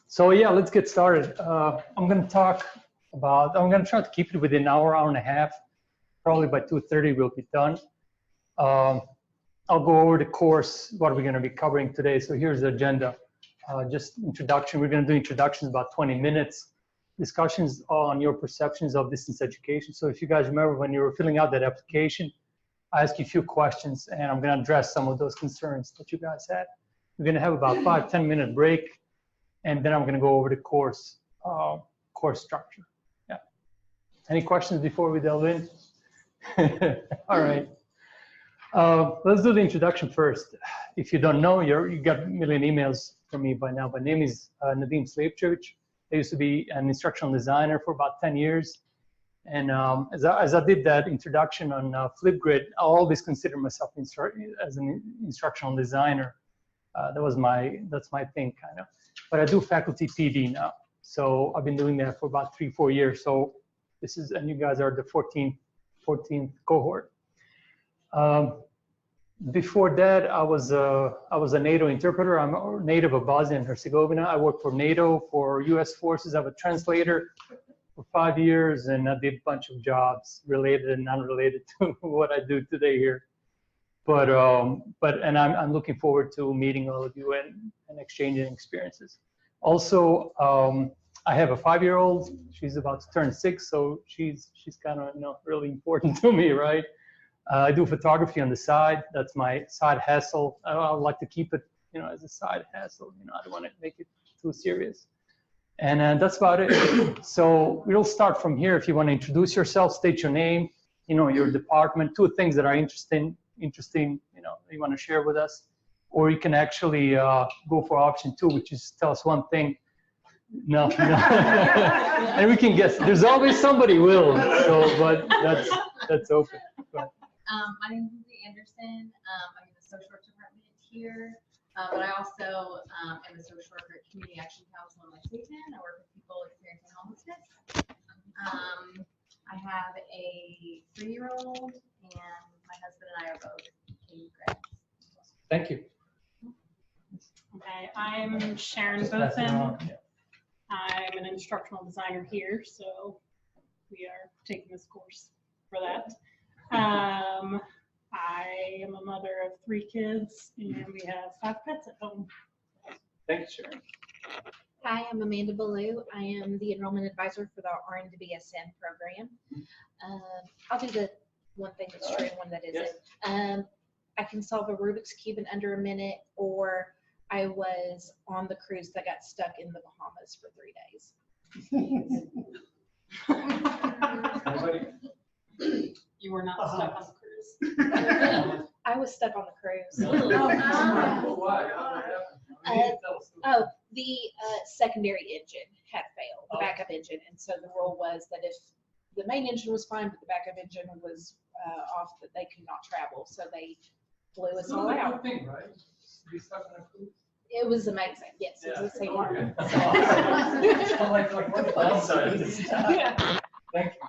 So yeah, let's get started. I'm going to try to keep it within an hour, hour and a half. Probably by 2:30 we'll be done. I'll go over the course, what we're going to be covering today. So here's the agenda. Just introduction. We're going to do introductions about 20 minutes. Discussions on your perceptions of distance education. So if you guys remember when you were filling out that application, I asked you a few questions and I'm going to address some of those concerns that you guys had. We're going to have about 5-10 minute break, and then I'm going to go over the course structure. Yeah. Any questions before we delve in? All right. Let's do the introduction first. If you don't know, you got a million emails from me by now. My name is Nadim Slepčević. I used to be an instructional designer for about 10 years. And as I did that introduction on Flipgrid, I always consider myself as an instructional designer. That's my thing, kind of. But I do faculty PD now. So I've been doing that for about 3-4 years. So and you guys are the 14th cohort. Before that, I was a NATO interpreter. I'm a native of Bosnia and Herzegovina. I worked for NATO, for U.S. forces. I'm a translator for 5 years, and I did a bunch of jobs related and unrelated to what I do today here. But I'm looking forward to meeting all of you and exchanging experiences. Also, I have a 5-year-old. She's about to turn 6, so she's kind of really important to me, right? I do photography on the side. That's my side hustle. I would like to keep it, as a side hustle. I don't want to make it too serious. And that's about it. So we'll start from here. If you want to introduce yourself, state your name, your department, 2 things that are interesting, you want to share with us. Or you can actually go for option 2, which is tell us one thing. No. And we can guess. There's always somebody will. So, but that's open. My name is Lindsay Anderson. I'm in the social work department here, but I also am a social worker at Community Action Council in Lexington. I work with people experiencing homelessness. I have a 3-year-old, and my husband and I are both in grad. Thank you. Okay, I'm Sharon Bothan. I'm an instructional designer here, so we are taking this course for that. I am a mother of 3 kids, and we have 5 pets at home. Thank you, Sharon. Hi, I'm Amanda Ballou. I am the enrollment advisor for the RN to BSN program. I'll do the one thing that's true and one that isn't. Yes. I can solve a Rubik's Cube in under a minute, or I was on the cruise that got stuck in the Bahamas for 3 days. You were not stuck on the cruise. I was stuck on the cruise. The secondary engine had failed, the backup engine, and so the rule was that if the main engine was fine but the backup engine was off, that they could not travel. So they flew us all out. Thing, right? Be stuck on a cruise. It was amazing. Yes, it was a safe harbor. Thank you.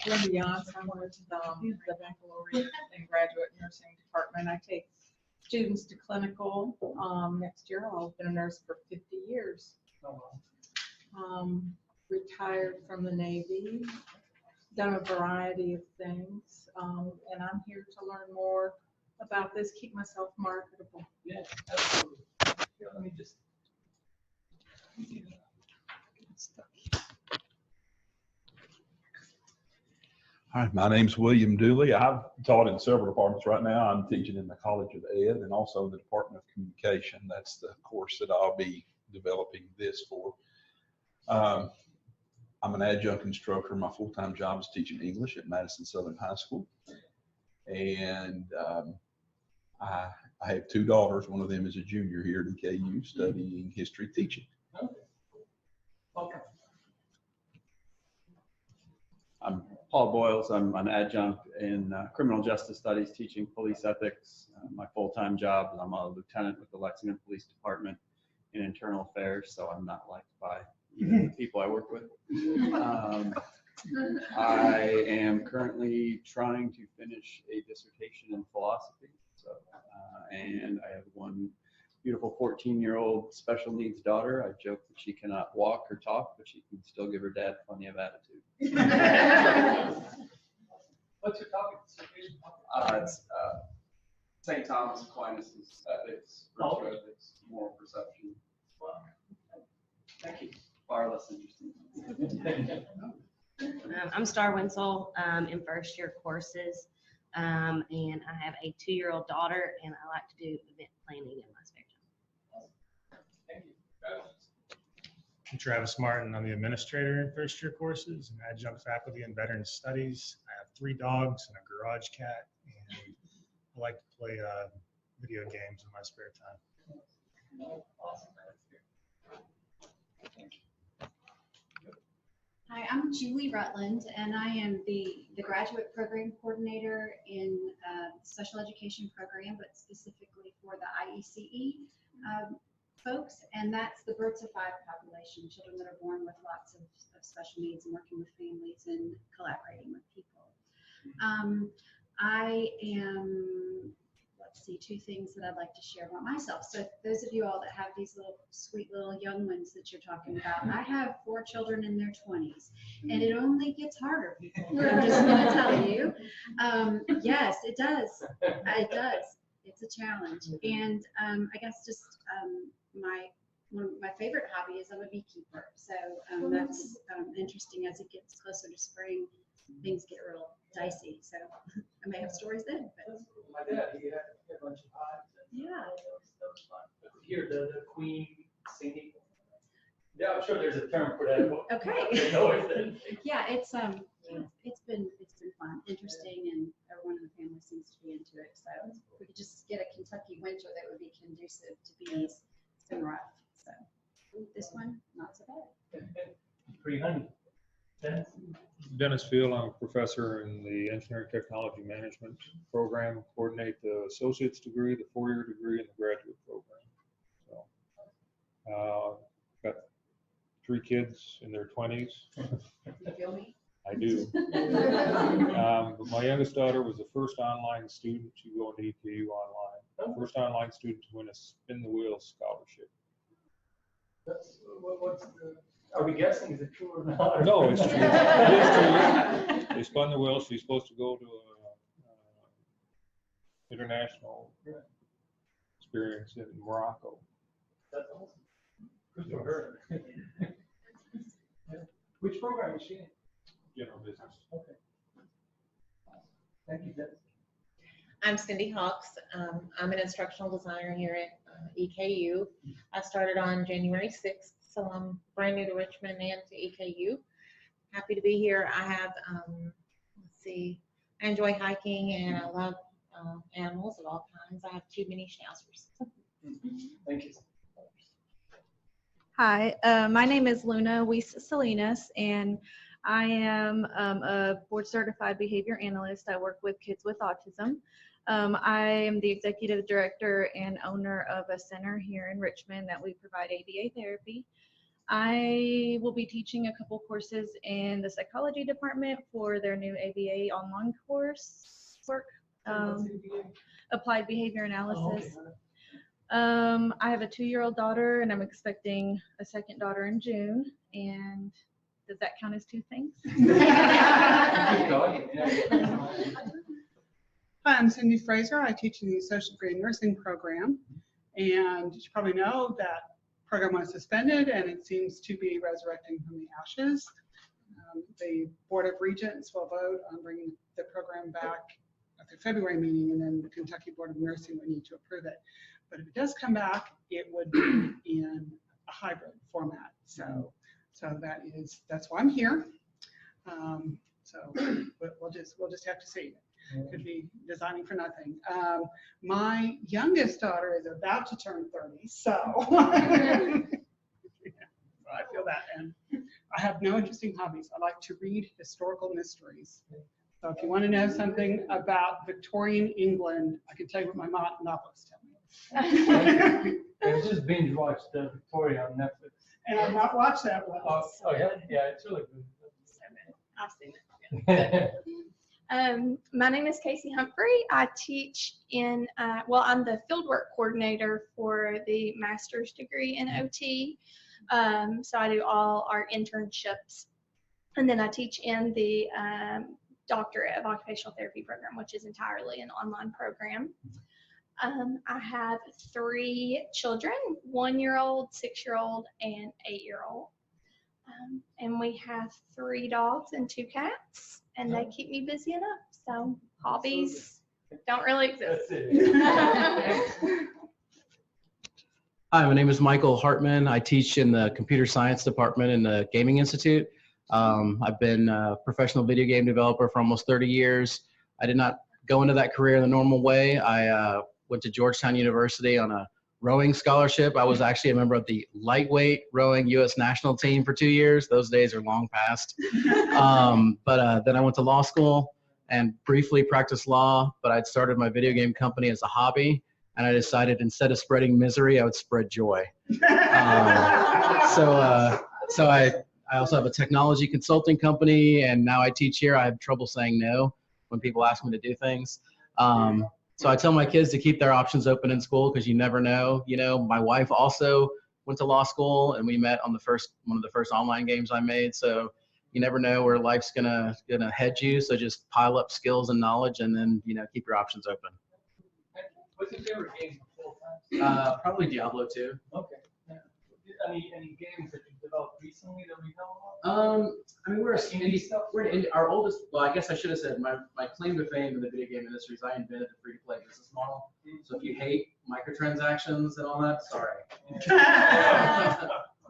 Linda Yance, I'm with the baccalaureate and graduate nursing department. I take students to clinical. Next year I'll been a nurse for 50 years. Retired from the Navy, done a variety of things, and I'm here to learn more about this, keep myself marketable. Yeah, absolutely. Here, let me just get stuck. Hi, my name's William Dooley. I've taught in several departments right now. I'm teaching in the College of Ed and also the Department of Communication. That's the course that I'll be developing this for. I'm an adjunct instructor. My full-time job is teaching English at Madison Southern High School. And I have 2 daughters. One of them is a junior here at KU studying history teaching. Okay. I'm Paul Boyles. I'm an adjunct in criminal justice studies, teaching police ethics. My full-time job, I'm a lieutenant with the Lexington Police Department in internal affairs, so I'm not liked by the people I work with. I am currently trying to finish a dissertation in philosophy, so and I have one beautiful 14-year-old special needs daughter. I joke that she cannot walk or talk, but she can still give her dad plenty of attitude. What's your topic? It's St. Thomas Aquinas' ethics, virtue ethics, moral perception. Thank you. Far less interesting. I'm Star Winsel in first year courses, and I have a 2-year-old daughter, and I like to do event planning in my spare time. Thank you. I'm Travis Martin. I'm the administrator in first year courses and adjunct faculty in veteran studies. I have 3 dogs and a garage cat, and I like to play video games in my spare time. Hi, I'm Julie Rutland, and I am the graduate program coordinator in special education program, but specifically for the IECE folks, and that's the birth to 5 population, children that are born with lots of special needs, and working with families and collaborating with people. I am, let's see, 2 things that I'd like to share about myself. So those of you all that have these little sweet little young ones that you're talking about, I have 4 children in their 20s, and it only gets harder, people. I'm just going to tell you. Yes, it does. It does. It's a challenge. And I guess just one of my favorite hobby is I'm a beekeeper. So that's interesting. As it gets closer to spring, things get real dicey. So I may have stories then. But. My dad, he had a bunch of hives. Yeah. That was fun. I could hear the queen singing. Yeah, I'm sure there's a term for that. Okay. Yeah, it's been fun, interesting, and everyone in the family seems to be into it. So if we could just get a Kentucky winter that would be conducive to bees, it's been rough. So this one, not so bad. Free honey. Dennis Field, I'm a professor in the Engineering Technology Management program, coordinate the associate's degree, the 4-year degree, and the graduate program. So, got 3 kids in their 20s. You feel me? I do. But my youngest daughter was the first online student to go into EKU online. First online student to win a Spin the Wheel scholarship. That's what's the. Are we guessing? Is it true or not? No, it's true. It is true. They spun the wheel. She's supposed to go to a international experience in Morocco. That's awesome. Good for her. Which program is she in? General business. Okay. Thank you, Dennis. I'm Cindy Hawks. I'm an instructional designer here at EKU. I started on January 6th, so I'm brand new to Richmond and to EKU. Happy to be here. I have, let's see, I enjoy hiking and I love animals of all kinds. I have 2 mini schnauzers. Thank you. Hi, my name is Luna Weiss Salinas, and I am a board certified behavior analyst. I work with kids with autism. I am the executive director and owner of a center here in Richmond that we provide ABA therapy. I will be teaching a couple courses in the psychology department for their new ABA online course work, applied behavior analysis. I have a 2-year-old daughter, and I'm expecting a 2nd daughter in June. And does that count as 2 things? Hi, I'm Cindy Fraser. I teach in the Associate Degree in Nursing program. And you should probably know that program was suspended, and it seems to be resurrecting from the ashes. The Board of Regents will vote on bringing the program back at the February meeting, and then the Kentucky Board of Nursing would need to approve it. But if it does come back, it would be in a hybrid format. So that's why I'm here. So we'll just have to see. Could be designing for nothing. My youngest daughter is about to turn 30, so I feel that. And I have no interesting hobbies. I like to read historical mysteries. So if you want to know something about Victorian England, I can tell you what my novelists tell me. I just binge watched Victoria on Netflix. And I've not watched that one. Oh yeah, it's really good. I've seen it. My name is Casey Humphrey. I teach in, I'm the fieldwork coordinator for the master's degree in OT. So I do all our internships. And then I teach in the doctorate of occupational therapy program, which is entirely an online program. I have 3 children, 1-year-old, 6-year-old, and 8-year-old. And we have 3 dogs and 2 cats, and they keep me busy enough. So hobbies don't really exist. Hi, my name is Michael Hartman. I teach in the computer science department in the Gaming Institute. I've been a professional video game developer for almost 30 years. I did not go into that career the normal way. I went to Georgetown University on a rowing scholarship. I was actually a member of the lightweight rowing U.S. national team for 2 years. Those days are long past. But then I went to law school and briefly practiced law, but I'd started my video game company as a hobby, and I decided instead of spreading misery, I would spread joy. So I also have a technology consulting company, and now I teach here. I have trouble saying no when people ask me to do things. So I tell my kids to keep their options open in school because you never know. You know, my wife also went to law school, and we met on one of the first online games I made. So you never know where life's gonna head you. So just pile up skills and knowledge, and then keep your options open. What's your favorite game of all time? Probably Diablo 2. Okay. Yeah. Any games that you've developed recently that we know of? I mean, we're our oldest. Well, I guess I should have said my claim to fame in the video game industry is I invented the free-to-play business model. So if you hate microtransactions and all that, sorry.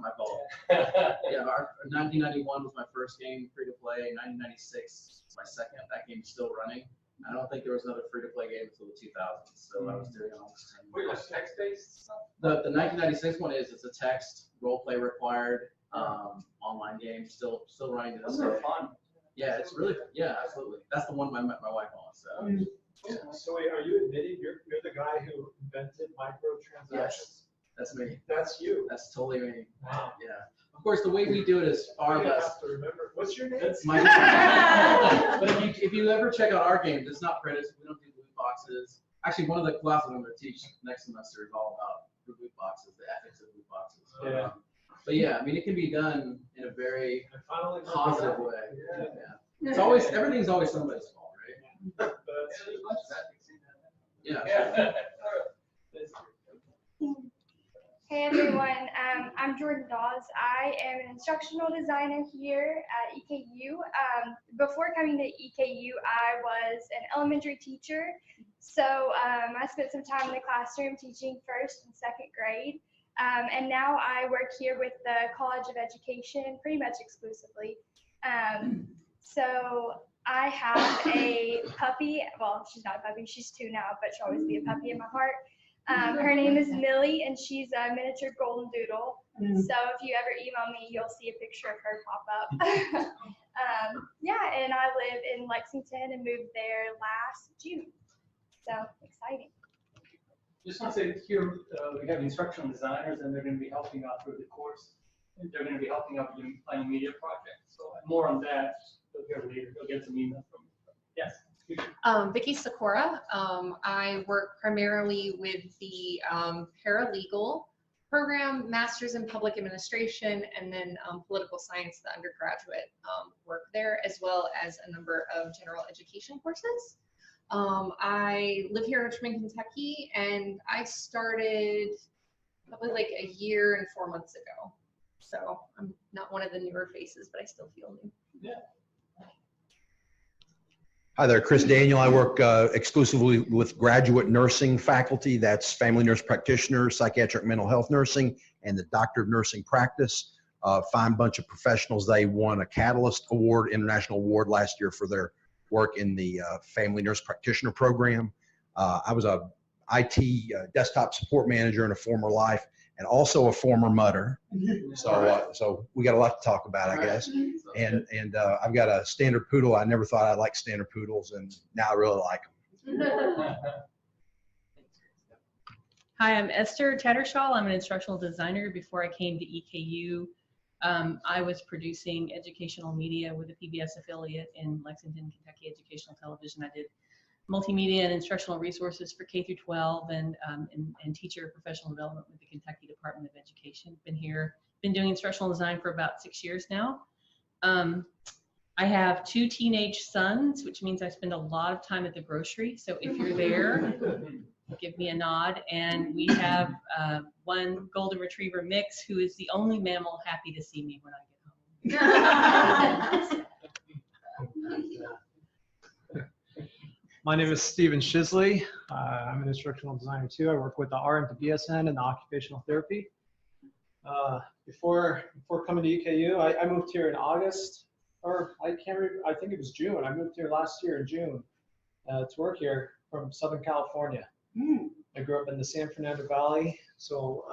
My fault. Yeah, 1991 was my first game free-to-play. 1996 my second. That game's still running. I don't think there was another free-to-play game until the 2000s. So I was doing almost 10 years. Wait, text-based stuff? The 1996 one it's a text role play required online game still running to this day. Those are fun. Yeah, it's really absolutely. That's the one I met my wife on. So. Yeah. So wait, are you admitting you're the guy who invented microtransactions? Yes, that's me. That's you. That's totally me. Wow. Yeah. Of course, the way we do it is far I less. have to remember. What's your name? That's my But if you ever check out our games, it's not printed. We don't do loot boxes. Actually, one of the classes I'm going to teach next semester is all about the loot boxes, the ethics of loot boxes. Yeah. But yeah, I mean, it can be done in a very positive way. Yeah. It's always everything's always somebody's fault, right? Yeah. Hey everyone, I'm Jordan Dawes. I am an instructional designer here at EKU. Before coming to EKU, I was an elementary teacher. So I spent some time in the classroom teaching 1st and 2nd grade. And now I work here with the College of Education pretty much exclusively. So I have a puppy. Well, she's not a puppy. She's 2 now, but she'll always be a puppy in my heart. Her name is Millie, and she's a miniature golden doodle. So if you ever email me, you'll see a picture of her pop up. And I live in Lexington and moved there last June. So exciting. Just want to say that here we have instructional designers, and they're going to be helping out through the course. And they're going to be helping out with planning media projects. So more on that, you'll hear later. You'll get some email from me. Yes. Vicky Sakura. I work primarily with the paralegal program, Master's in Public Administration, and then Political Science, the undergraduate work there, as well as a number of general education courses. I live here in Richmond, Kentucky, and I started probably like a year and 4 months ago. So I'm not one of the newer faces, but I still feel new. Yeah. Hi there, Chris Daniel. I work exclusively with graduate nursing faculty. That's family nurse practitioners, psychiatric mental health nursing, and the doctor of nursing practice. Fine bunch of professionals. They won a Catalyst Award, International Award last year for their work in the family nurse practitioner program. I was a IT desktop support manager in a former life, and also a former mutter. So we got a lot to talk about, I guess. And I've got a standard poodle. I never thought I'd like standard poodles, and now I really like them. Hi, I'm Esther Tattershaw. I'm an instructional designer. Before I came to EKU, I was producing educational media with a PBS affiliate in Lexington, Kentucky Educational Television. I did multimedia and instructional resources for K through 12 and teacher professional development with the Kentucky Department of Education. Been doing instructional design for about 6 years now. I have 2 teenage sons, which means I spend a lot of time at the grocery. So if you're there, give me a nod. And we have one golden retriever mix who is the only mammal happy to see me when I get home. My name is Stephen Shisley. I'm an instructional designer too. I work with the RN to BSN and the occupational therapy. Before coming to EKU, I moved here in August, or I can't remember, I think it was June. I moved here last year in June to work here from Southern California. I grew up in the San Fernando Valley, so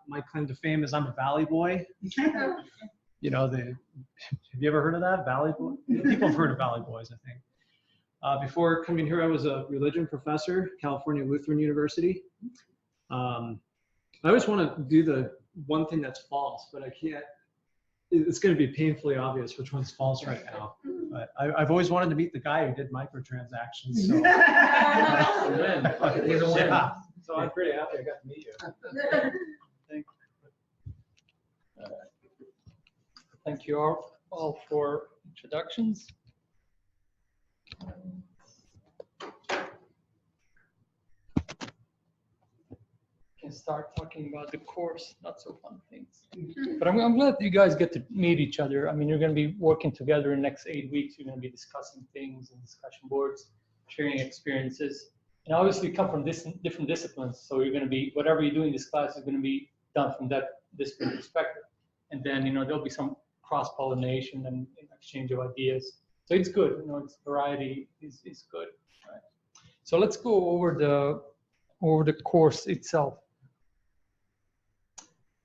my claim to fame is I'm a Valley boy. You know, have you ever heard of that, Valley boy? People have heard of Valley boys, I think. Before coming here, I was a religion professor, California Lutheran University. I always want to do the one thing that's false, but I can't. It's going to be painfully obvious which one's false right now. But I've always wanted to meet the guy who did microtransactions. So he's a win. Yeah. So I'm pretty happy I got to meet you. Thank you all for introductions. Can start talking about the course, not so fun things. But I'm glad you guys get to meet each other. I mean, you're going to be working together in the next 8 weeks. You're going to be discussing things and discussion boards, sharing experiences. And obviously you come from different disciplines. So you're going to be, whatever you do in this class is going to be done from that discipline perspective. And then, there'll be some cross-pollination and exchange of ideas. So it's good, it's variety is good. Right? So let's go over the course itself.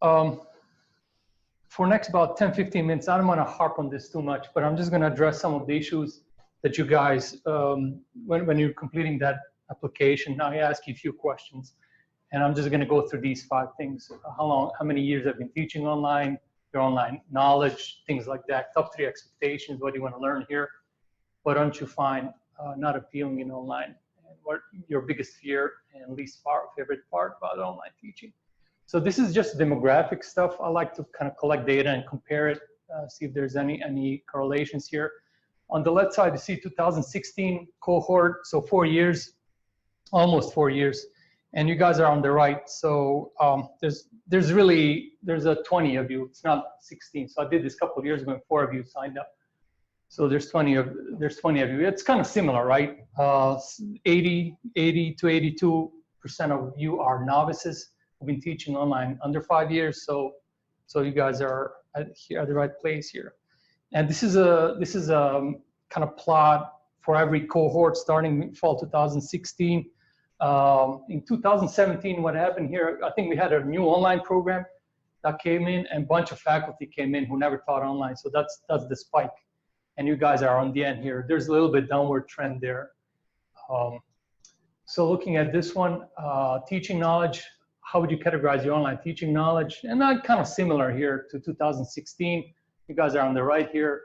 For next about 10-15 minutes, I don't want to harp on this too much, but I'm just going to address some of the issues that you guys, when you're completing that application, I ask you a few questions, and I'm just going to go through these 5 things. How many years I've been teaching online, your online knowledge, things like that. Top 3 expectations, what do you want to learn here? What don't you find not appealing in online? And what your biggest fear and least favorite part about online teaching? So this is just demographic stuff. I like to kind of collect data and compare it, see if there's any correlations here. On the left side, you see 2016 cohort, so 4 years, almost 4 years. And you guys are on the right. So there's a 20 of you. It's not 16. So I did this a couple of years ago and 4 of you signed up. So there's 20 of you. It's kind of similar, right? 80 to 82% of you are novices who've been teaching online under 5 years. So you guys are at the right place here. And this is a kind of plot for every cohort starting fall 2016. In 2017, what happened here, I think we had a new online program that came in and a bunch of faculty came in who never taught online. So that's the spike. And you guys are on the end here. There's a little bit downward trend there. So looking at this one, teaching knowledge, how would you categorize your online teaching knowledge? And that kind of similar here to 2016. You guys are on the right here.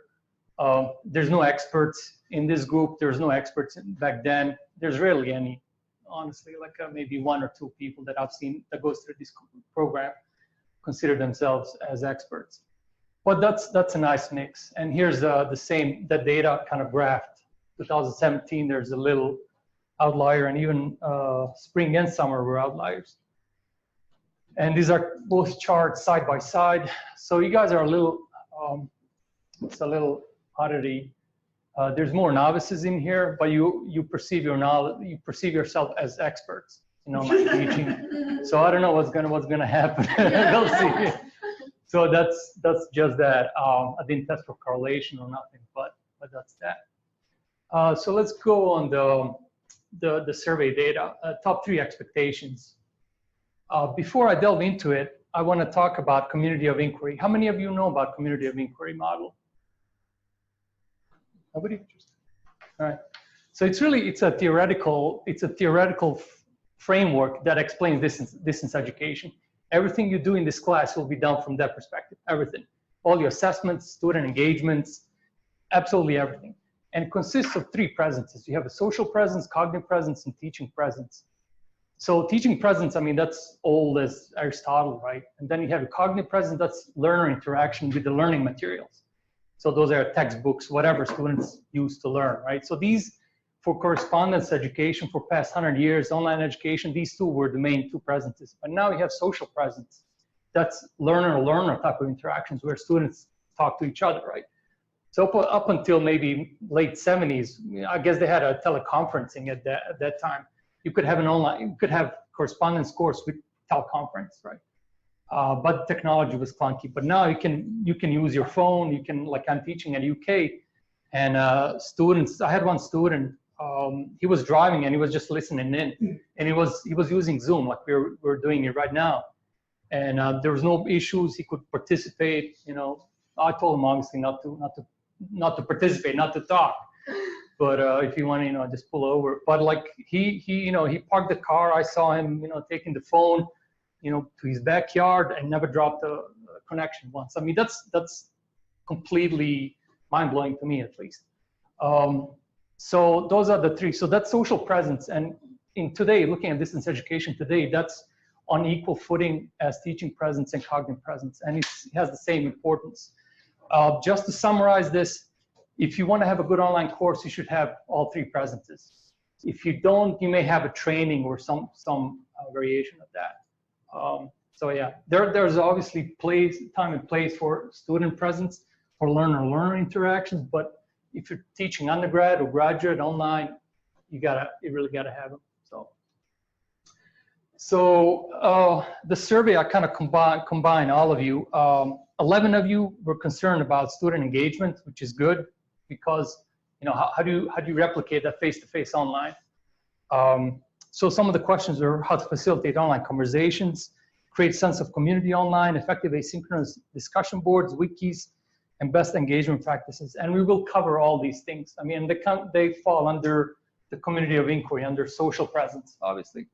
There's no experts in this group. There's no experts back then. There's rarely any. Honestly, like maybe 1 or 2 people that I've seen that goes through this program consider themselves as experts. But that's a nice mix. And here's the data kind of graphed. 2017, there's a little outlier, and even spring and summer were outliers. And these are both charts side by side. So you guys are a little, it's a little oddity. There's more novices in here, but you perceive your knowledge, you perceive yourself as experts in online teaching. So I don't know what's gonna happen. We'll see. So that's just that. I didn't test for correlation or nothing, but that's that. So let's go on the survey data. Top 3 expectations. Before I delve into it, I want to talk about community of inquiry. How many of you know about community of inquiry model? Nobody? All right. So it's a theoretical framework that explains distance education. Everything you do in this class will be done from that perspective, everything. all your assessments, student engagements, absolutely everything. And it consists of 3 presences. You have a social presence, cognitive presence, and teaching presence. So teaching presence, I mean, that's old as Aristotle, right? And then you have a cognitive presence, that's learner interaction with the learning materials. So those are textbooks, whatever students use to learn, right? So these, for correspondence education for past 100 years, online education, these 2 were the main 2 presences. But now you have social presence. That's learner-to-learner type of interactions where students talk to each other, right? So up until maybe late 70s, I guess they had a teleconferencing at that time. You could have you could have correspondence course with teleconference, right? But technology was clunky. But now you can use your phone. You can, like I'm teaching at UK, and students. I had one student. He was driving and he was just listening in, and he was using Zoom like we're doing it right now, and there was no issues. He could participate. You know, I told him obviously not to participate, not to talk. But if you want to, you know, just pull over. But like he parked the car. I saw him, you know, taking the phone, you know, to his backyard and never dropped a connection once. I mean, that's completely mind-blowing to me, at least. So those are the 3. So that's social presence. And in today, looking at distance education today, that's on equal footing as teaching presence and cognitive presence. And it has the same importance. Just to summarize this, if you want to have a good online course, you should have all 3 presences. If you don't, you may have a training or some variation of that. So yeah, there's obviously time and place for student presence, for learner-learner interactions, but if you're teaching undergrad or graduate online, you really gotta have them. So the survey, I kind of combine all of you. 11 of you were concerned about student engagement, which is good, because you know how do you replicate that face-to-face online? So some of the questions are how to facilitate online conversations, create sense of community online, effective asynchronous discussion boards, wikis, and best engagement practices. And we will cover all these things. I mean, they fall under the community of inquiry, under social presence, obviously.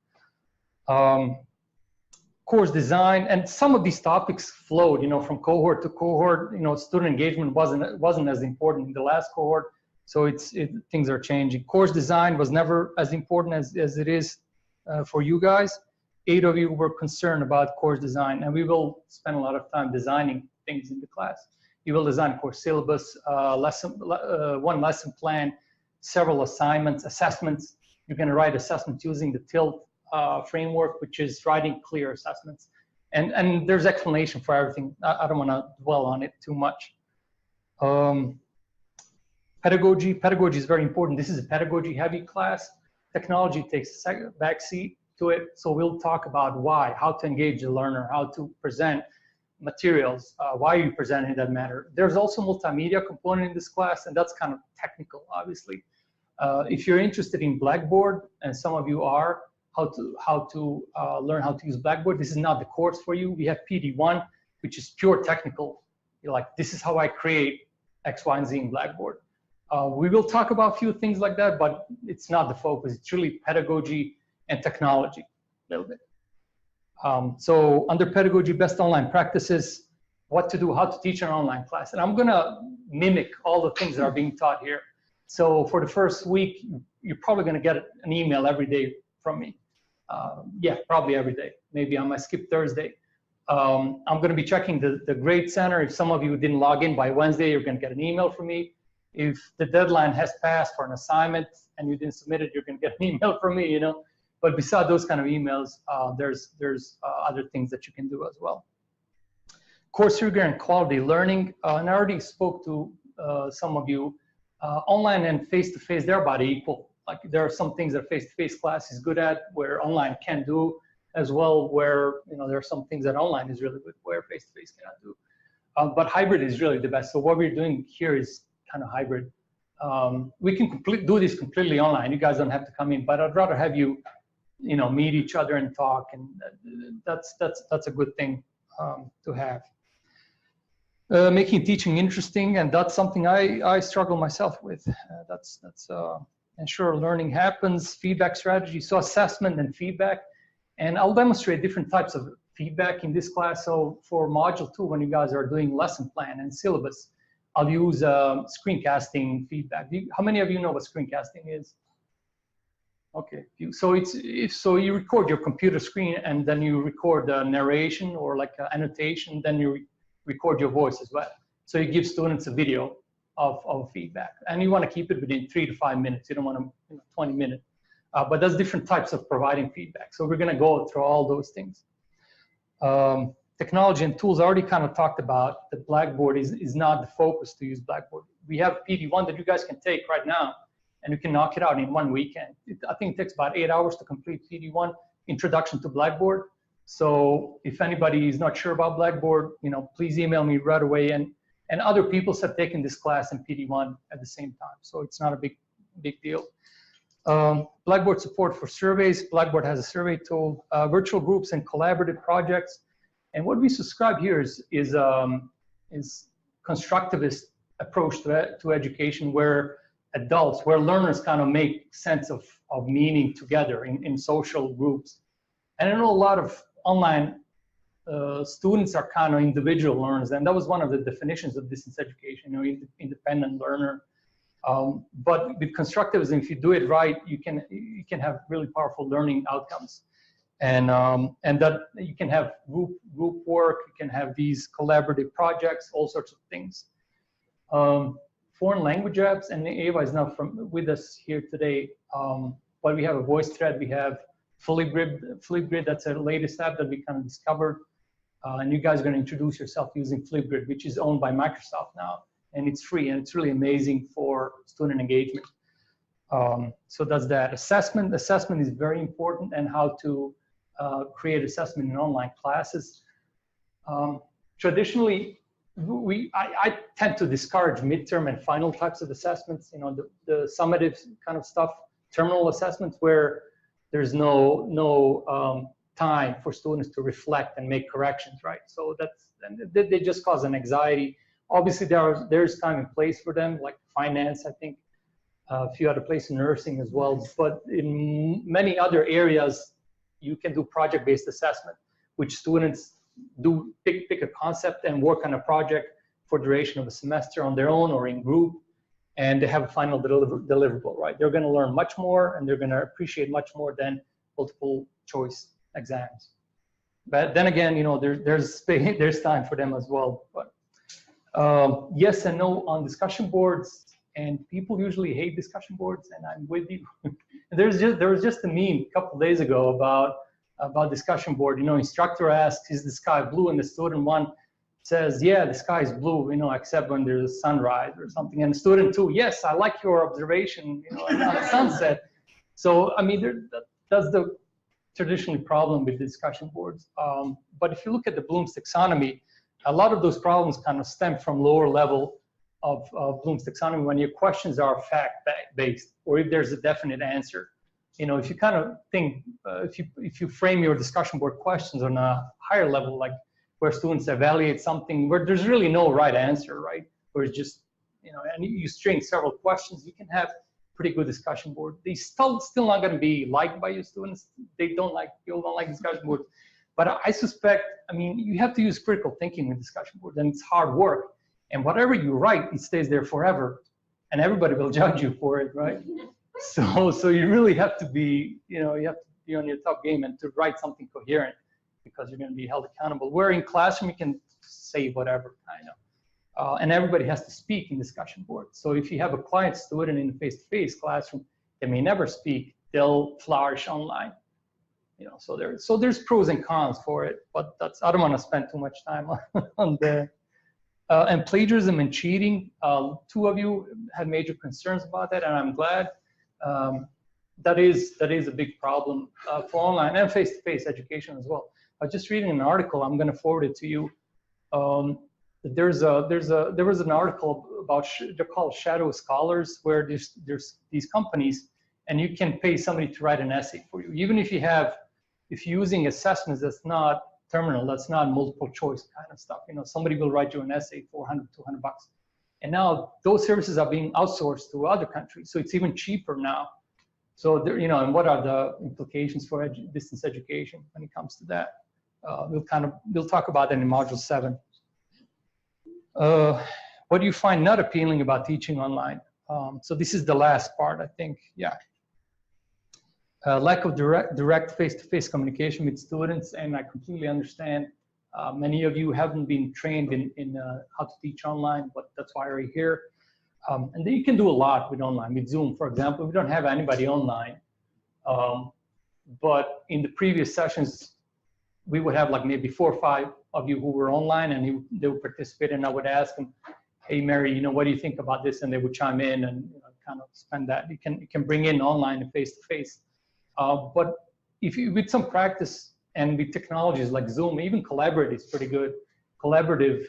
Course design, and some of these topics flowed, you know, from cohort to cohort. You know, student engagement wasn't as important in the last cohort, so things are changing. Course design was never as important as it is for you guys. 8 of you were concerned about course design, and we will spend a lot of time designing things in the class. You will design course syllabus, one lesson plan, several assignments, assessments. You can write assessments using the TILT framework, which is writing clear assessments. And there's explanation for everything. I don't want to dwell on it too much. Pedagogy is very important. This is a pedagogy heavy class. Technology takes a back seat to it. So we'll talk about why, how to engage the learner, how to present materials, why you present, it doesn't matter. There's also multimedia component in this class, and that's kind of technical, obviously. If you're interested in Blackboard, and some of you are, how to learn how to use Blackboard, this is not the course for you. We have PD1, which is pure technical. You're like, this is how I create X, Y, and Z in Blackboard. We will talk about a few things like that, but it's not the focus. It's really pedagogy and technology, a little bit. So under pedagogy, best online practices, what to do, how to teach an online class. And I'm gonna mimic all the things that are being taught here. So for the first week, you're probably gonna get an email every day from me. Yeah, probably every day. Maybe I might skip Thursday. I'm gonna be checking the grade center. If some of you didn't log in by Wednesday, you're gonna get an email from me. If the deadline has passed for an assignment and you didn't submit it, you're gonna get an email from me, you know. But besides those kind of emails, there's other things that you can do as well. Course rigor and quality learning. And I already spoke to some of you. Online and face-to-face, they're about equal. Like there are some things that face-to-face class is good at, where online can do as well, where there are some things that online is really good, where face-to-face cannot do. But hybrid is really the best. So what we're doing here is kind of hybrid. We can do this completely online. You guys don't have to come in, but I'd rather have you, meet each other and talk, and that's a good thing to have. Making teaching interesting, and that's something I struggle myself with. That's ensure learning happens. Feedback strategy, so assessment and feedback, and I'll demonstrate different types of feedback in this class. So for module 2, when you guys are doing lesson plan and syllabus, I'll use screencasting feedback. How many of you know what screencasting is? Okay, so so you record your computer screen and then you record the narration or like annotation, then you record your voice as well. So you give students a video of feedback, and you want to keep it within 3 to 5 minutes. You don't want to 20 minutes. But there's different types of providing feedback. So we're going to go through all those things. Technology and tools, I already kind of talked about. The Blackboard is not the focus to use Blackboard. We have PD1 that you guys can take right now, and you can knock it out in 1 weekend. I think it takes about 8 hours to complete PD1, Introduction to Blackboard. So if anybody is not sure about Blackboard, please email me right away. And other people have taken this class in PD1 at the same time. So it's not a big deal. Blackboard support for surveys. Blackboard has a survey tool, virtual groups and collaborative projects. And what we subscribe here is constructivist approach to education, where learners kind of make sense of meaning together in social groups. And I know a lot of online students are kind of individual learners, and that was one of the definitions of distance education, independent learner. But with constructivism, if you do it right, you can have really powerful learning outcomes, and that you can have group work, you can have these collaborative projects, all sorts of things. Foreign language apps, and Ava is not with us here today, but we have a voice thread. We have Flipgrid. That's the latest app that we kind of discovered, and you guys are going to introduce yourself using Flipgrid, which is owned by Microsoft now. And it's free, and it's really amazing for student engagement. So that's that. Assessment is very important, and how to create assessment in online classes. Traditionally, I tend to discourage midterm and final types of assessments, the summative kind of stuff, terminal assessments, where there's no time for students to reflect and make corrections, right? So they just cause an anxiety. Obviously, there's time and place for them, like finance, I think, a few other places, nursing as well. But in many other areas, you can do project-based assessment, which students do pick a concept and work on a project for duration of a semester on their own or in group, and they have a final deliverable, right? They're going to learn much more, and they're going to appreciate much more than multiple choice exams. But then again, there's time for them as well. But yes and no on discussion boards, and people usually hate discussion boards, and I'm with you. There was just a meme a couple days ago about discussion board. Instructor asks, "Is the sky blue?" and the student one says, "Yeah, the sky is blue, except when there's a sunrise or something." And the student two, "Yes, I like your observation, on the sunset." So I mean, that's the traditional problem with discussion boards. But if you look at the Bloom's taxonomy, a lot of those problems kind of stem from lower level of Bloom's taxonomy, when your questions are fact-based, or if there's a definite answer. If you kind of think, if you frame your discussion board questions on a higher level, like where students evaluate something where there's really no right answer, right? Where it's just, and you string several questions, you can have pretty good discussion board. They still not going to be liked by your students. People don't like discussion boards. But I suspect, you have to use critical thinking with discussion boards, and it's hard work. And whatever you write, it stays there forever, and everybody will judge you for it, right? So you really have to be, you have to be on your top game and to write something coherent, because you're going to be held accountable. Where in classroom, you can say whatever, and everybody has to speak in discussion boards. So if you have a quiet student in a face-to-face classroom, they may never speak. They'll flourish online. So there's pros and cons for it, but I don't want to spend too much time on that. And plagiarism and cheating, two of you had major concerns about that, and I'm glad. That is a big problem for online and face-to-face education as well. I was just reading an article. I'm going to forward it to you. There was an article about they're called shadow scholars, where there's these companies, and you can pay somebody to write an essay for you, even if you're using assessments that's not terminal, that's not multiple choice kind of stuff. Somebody will write you an essay for $100, $200. And now those services are being outsourced to other countries, so it's even cheaper now. So and what are the implications for distance education when it comes to that? We'll talk about that in module 7. What do you find not appealing about teaching online? So this is the last part, I think. Yeah. Lack of direct face-to-face communication with students, and I completely understand. Many of you haven't been trained in how to teach online, but that's why we're here. And then you can do a lot with online. With Zoom, for example, we don't have anybody online. But in the previous sessions, we would have like maybe 4 or 5 of you who were online, and they would participate, and I would ask them, hey, Mary, what do you think about this? And they would chime in and kind of spend that. You can bring in online and face-to-face. But if you, with some practice and with technologies like Zoom, even Collaborate is pretty good. Collaborate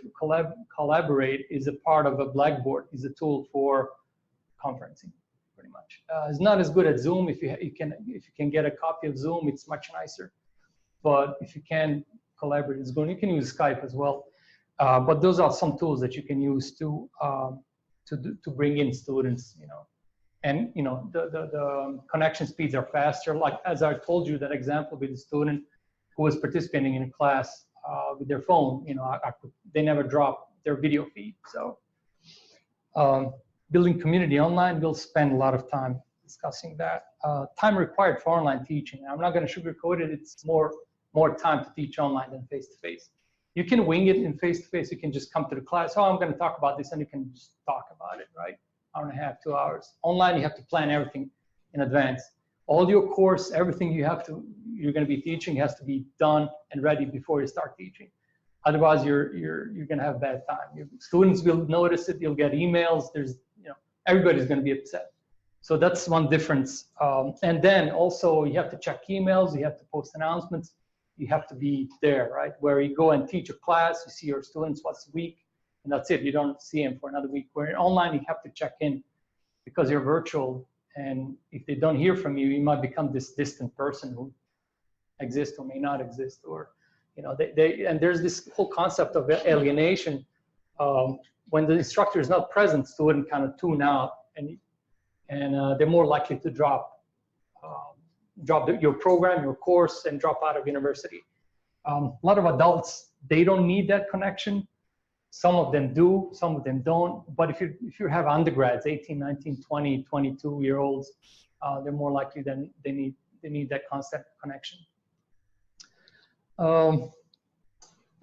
is a part of a Blackboard, is a tool for conferencing, pretty much. It's not as good as Zoom. If you can get a copy of Zoom, it's much nicer. But if you can, Collaborate is good. You can use Skype as well. But those are some tools that you can use to bring in students, And the connection speeds are faster. Like as I told you, that example with the student who was participating in a class with their phone, they never drop their video feed. So building community online, we'll spend a lot of time discussing that. Time required for online teaching. I'm not going to sugarcoat it. It's more time to teach online than face-to-face. You can wing it in face-to-face. You can just come to the class. Oh, I'm going to talk about this, and you can just talk about it, right? Hour and a half, 2 hours. Online, you have to plan everything in advance. All your course, everything you're going to be teaching has to be done and ready before you start teaching. Otherwise, you're going to have bad time. Your students will notice it. You'll get emails. Everybody's going to be upset. So that's one difference. And then also, you have to check emails. You have to post announcements. You have to be there, right? Where you go and teach a class, you see your students once a week, and that's it. You don't see them for another week. Where online, you have to check in because you're virtual, and if they don't hear from you, you might become this distant person who exists or may not exist, or and there's this whole concept of alienation. When the instructor is not present, students kind of tune out, and they're more likely to drop your program, your course, and drop out of university. A lot of adults, they don't need that connection. Some of them do, some of them don't. But if you have undergrads, 18, 19, 20, 22-year-olds, they're more likely than they need that constant connection.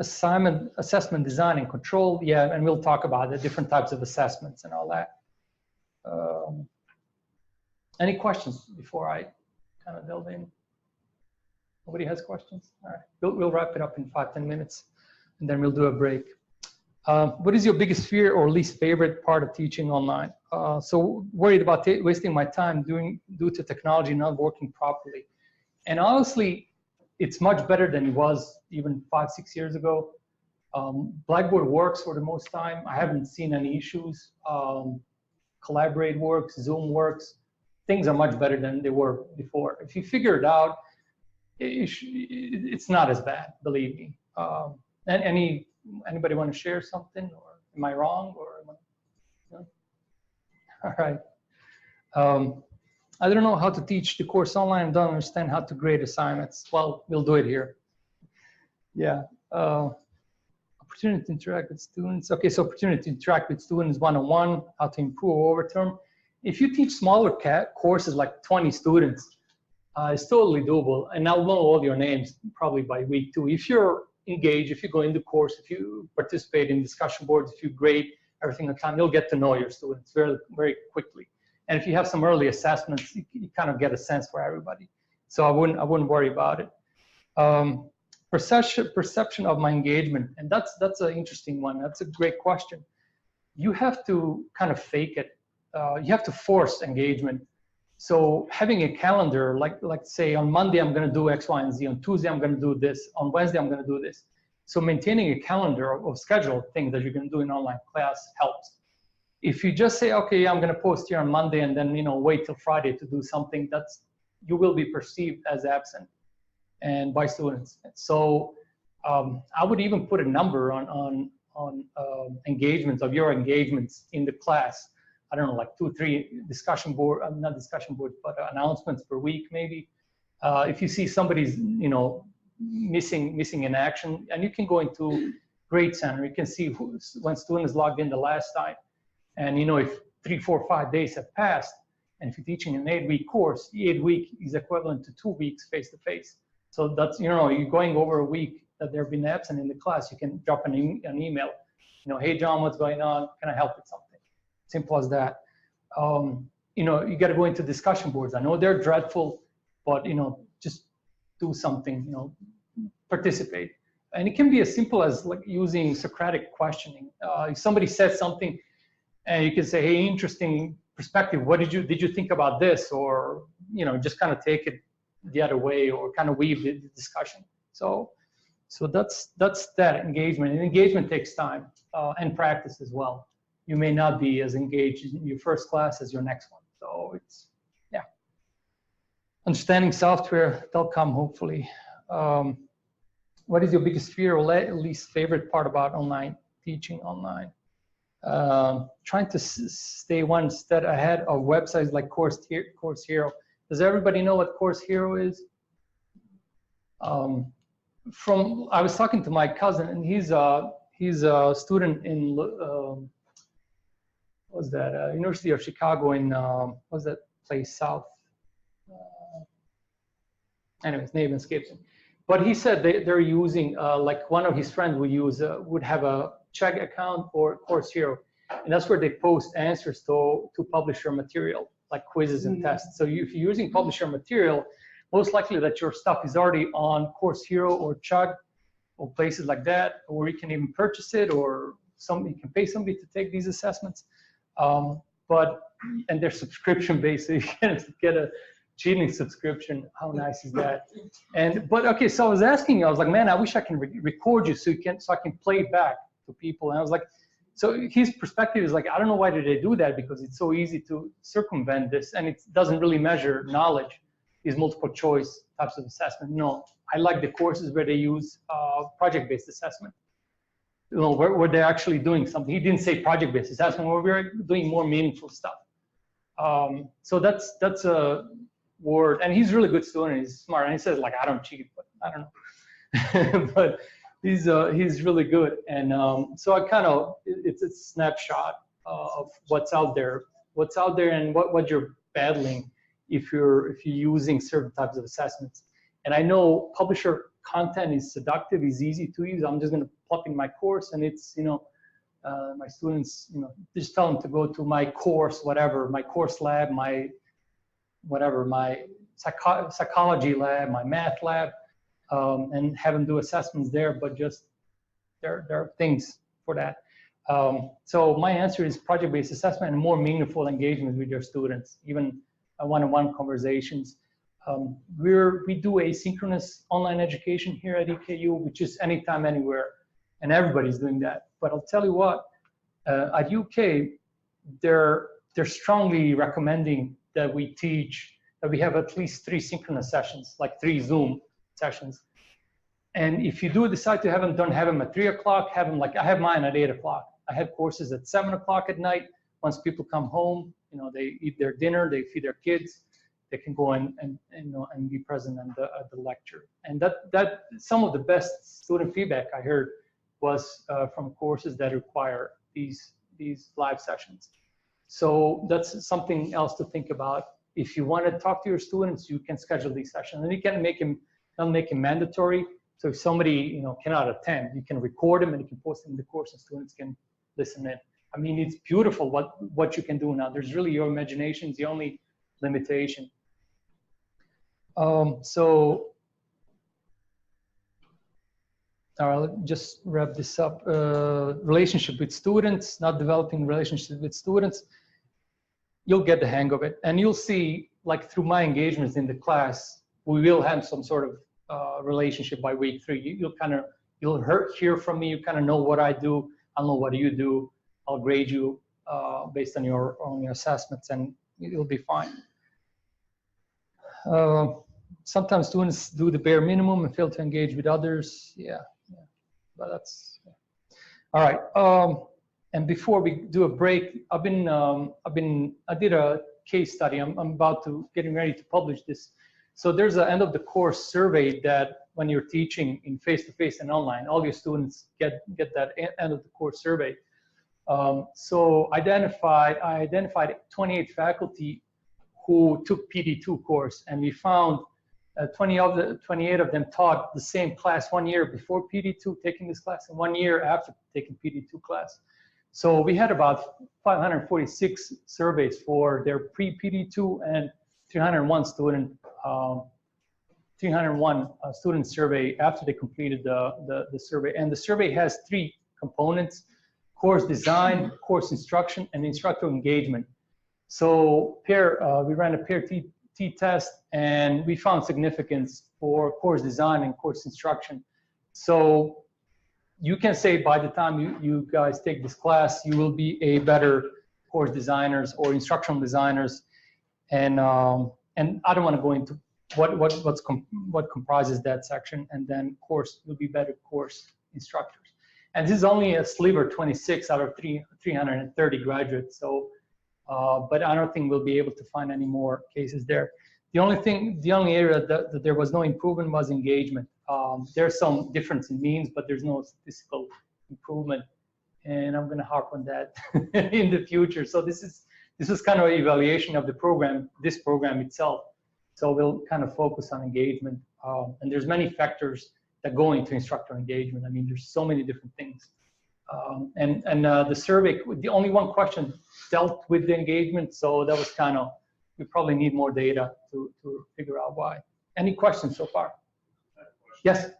Assignment, assessment, design, and control. Yeah, and we'll talk about the different types of assessments and all that. Any questions before I kind of delve in? Nobody has questions? All right, we'll wrap it up in 5-10 minutes, and then we'll do a break. What is your biggest fear or least favorite part of teaching online? So worried about wasting my time due to technology not working properly. And honestly, it's much better than it was even 5-6 years ago. Blackboard works for the most time. I haven't seen any issues. Collaborate works, Zoom works. Things are much better than they were before. If you figure it out, it's not as bad, believe me. And anybody want to share something, or am I wrong, or am I, no? All right. I don't know how to teach the course online and don't understand how to grade assignments. Well, we'll do it here. Yeah. Opportunity to interact with students. Okay, so opportunity to interact with students one-on-one, how to improve over term. If you teach smaller courses like 20 students, it's totally doable. And I'll know all your names probably by week 2. If you're engaged, if you go into course, if you participate in discussion boards, if you grade everything on time, you'll get to know your students very, very quickly. And if you have some early assessments, you kind of get a sense for everybody. So I wouldn't worry about it. Perception of my engagement, and that's an interesting one. That's a great question. You have to kind of fake it. You have to force engagement. So having a calendar, like say on Monday I'm going to do X, Y, and Z. On Tuesday I'm going to do this. On Wednesday I'm going to do this. So maintaining a calendar of scheduled things that you're going to do in online class helps. If you just say, okay, I'm going to post here on Monday and then wait till Friday to do something, you will be perceived as absent and by students. So I would even put a number on engagements, of your engagements in the class. I don't know, like 2 or 3 discussion board, not discussion boards, but announcements per week maybe. If you see somebody's, missing in action. And you can go into Grade Center. You can see when students logged in the last time. And if 3, 4, 5 days have passed, and if you're teaching an 8-week course, the 8-week is equivalent to 2 weeks face-to-face. So that's, you're going over a week that they've been absent in the class, you can drop an email, hey, John, what's going on? Can I help with something? Simple as that. You got to go into discussion boards. I know they're dreadful, but, just do something, participate. And it can be as simple as like using Socratic questioning. If somebody says something, and you can say, hey, interesting perspective. What did you think about this? Or, just kind of take it the other way or kind of weave the discussion. So that's that engagement. And engagement takes time and practice as well. You may not be as engaged in your first class as your next one. So it's, yeah. Understanding software, they'll come hopefully. What is your biggest fear or least favorite part about teaching online? Trying to stay one step ahead of websites like Course Hero. Does everybody know what Course Hero is? I was talking to my cousin, and he's a student in University of Chicago in what's that place south? Anyways, name escapes him. But he said they're using like one of his friends would have a Check account or Course Hero, and that's where they post answers to publisher material like quizzes and tests. So if you're using publisher material, most likely that your stuff is already on Course Hero or Chug or places like that, or you can even purchase it, or you can pay somebody to take these assessments. And they're subscription based, so you can get a cheating subscription. How nice is that? But okay, so I was asking you, I was like, man, I wish I can record you so I can play it back to people. And I was like, so his perspective is like, I don't know why did they do that, because it's so easy to circumvent this, and it doesn't really measure knowledge. These multiple choice types of assessment. No, I like the courses where they use project-based assessment. Where they're actually doing something. He didn't say project-based assessment, where we're doing more meaningful stuff. So that's a word, and he's a really good student. He's smart, and he says like, I don't cheat, but I don't know. But he's really good, and so I kind of it's a snapshot of what's out there, and what you're battling if you're using certain types of assessments. And I know publisher content is seductive, is easy to use. I'm just going to plug in my course, and it's my students, just tell them to go to my course, whatever, my course lab, my whatever, my psychology lab, my math lab, and have them do assessments there. But just there are things for that. So my answer is project-based assessment and more meaningful engagement with your students, even one-on-one conversations. We do asynchronous online education here at EKU, which is anytime, anywhere, and everybody's doing that. But I'll tell you what, at UK, they're strongly recommending that we have at least 3 synchronous sessions, like 3 Zoom sessions. And if you do decide to have them at 3 o'clock, have them like, I have mine at 8 o'clock. I have courses at 7 o'clock at night. Once people come home, they eat their dinner, they feed their kids, they can go and be present at the lecture. And that some of the best student feedback I heard was from courses that require these live sessions. So that's something else to think about. If you want to talk to your students, you can schedule these sessions, and you can not make them mandatory. So if somebody cannot attend, you can record them and you can post them in the course, and students can listen in. I mean, it's beautiful what you can do now. There's really your imagination is the only limitation. So, all right, let's just wrap this up. Relationship with students, not developing relationship with students. You'll get the hang of it, and you'll see, like through my engagements in the class, we will have some sort of relationship by week 3. You'll hear from me. You kind of know what I do. I'll know what you do. I'll grade you based on your assessments, and you'll be fine. Sometimes students do the bare minimum and fail to engage with others. Yeah. But that's yeah. All right. And before we do a break, I did a case study. I'm getting ready to publish this. So there's an end of the course survey that when you're teaching in face-to-face and online. All your students get that end of the course survey. So I identified 28 faculty who took PD2 course, and we found 28 of them taught the same class 1 year before PD2 taking this class and 1 year after taking PD2 class. So we had about 546 surveys for their pre-PD2 and 301 student survey after they completed the survey. And the survey has 3 components: course design, course instruction, and instructor engagement. So we ran a pair t-test, and we found significance for course design and course instruction. So you can say by the time you guys take this class, you will be a better course designers or instructional designers. And I don't want to go into what comprises that section. And then, of course, you'll be better course instructors. And this is only a sliver, 26 out of 330 graduates. So, but I don't think we'll be able to find any more cases there. The only area that there was no improvement was engagement. There's some difference in means, but there's no statistical improvement. And I'm going to harp on that in the future. So this is kind of an evaluation of the program, this program itself. So we'll kind of focus on engagement. And there's many factors that go into instructor engagement. I mean, there's so many different things. The survey, the only one question dealt with the engagement. So that was kind of, we probably need more data to figure out why. Any questions so far? Yes?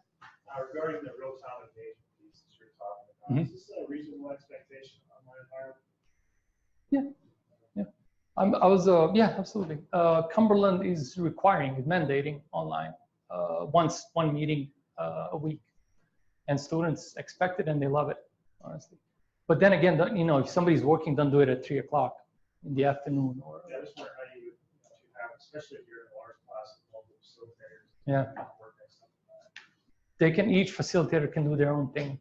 Regarding the real-time engagement piece that you're talking about, is this a reasonable expectation on my environment? Yeah, absolutely. Cumberland is mandating online one meeting a week, and students expect it and they love it, honestly. But then again, if somebody's working, don't do it at 3 o'clock in the afternoon. Or yeah, I just wonder how you have, especially if you're in a large class of multiple facilitators. Yeah. Each facilitator can do their own thing.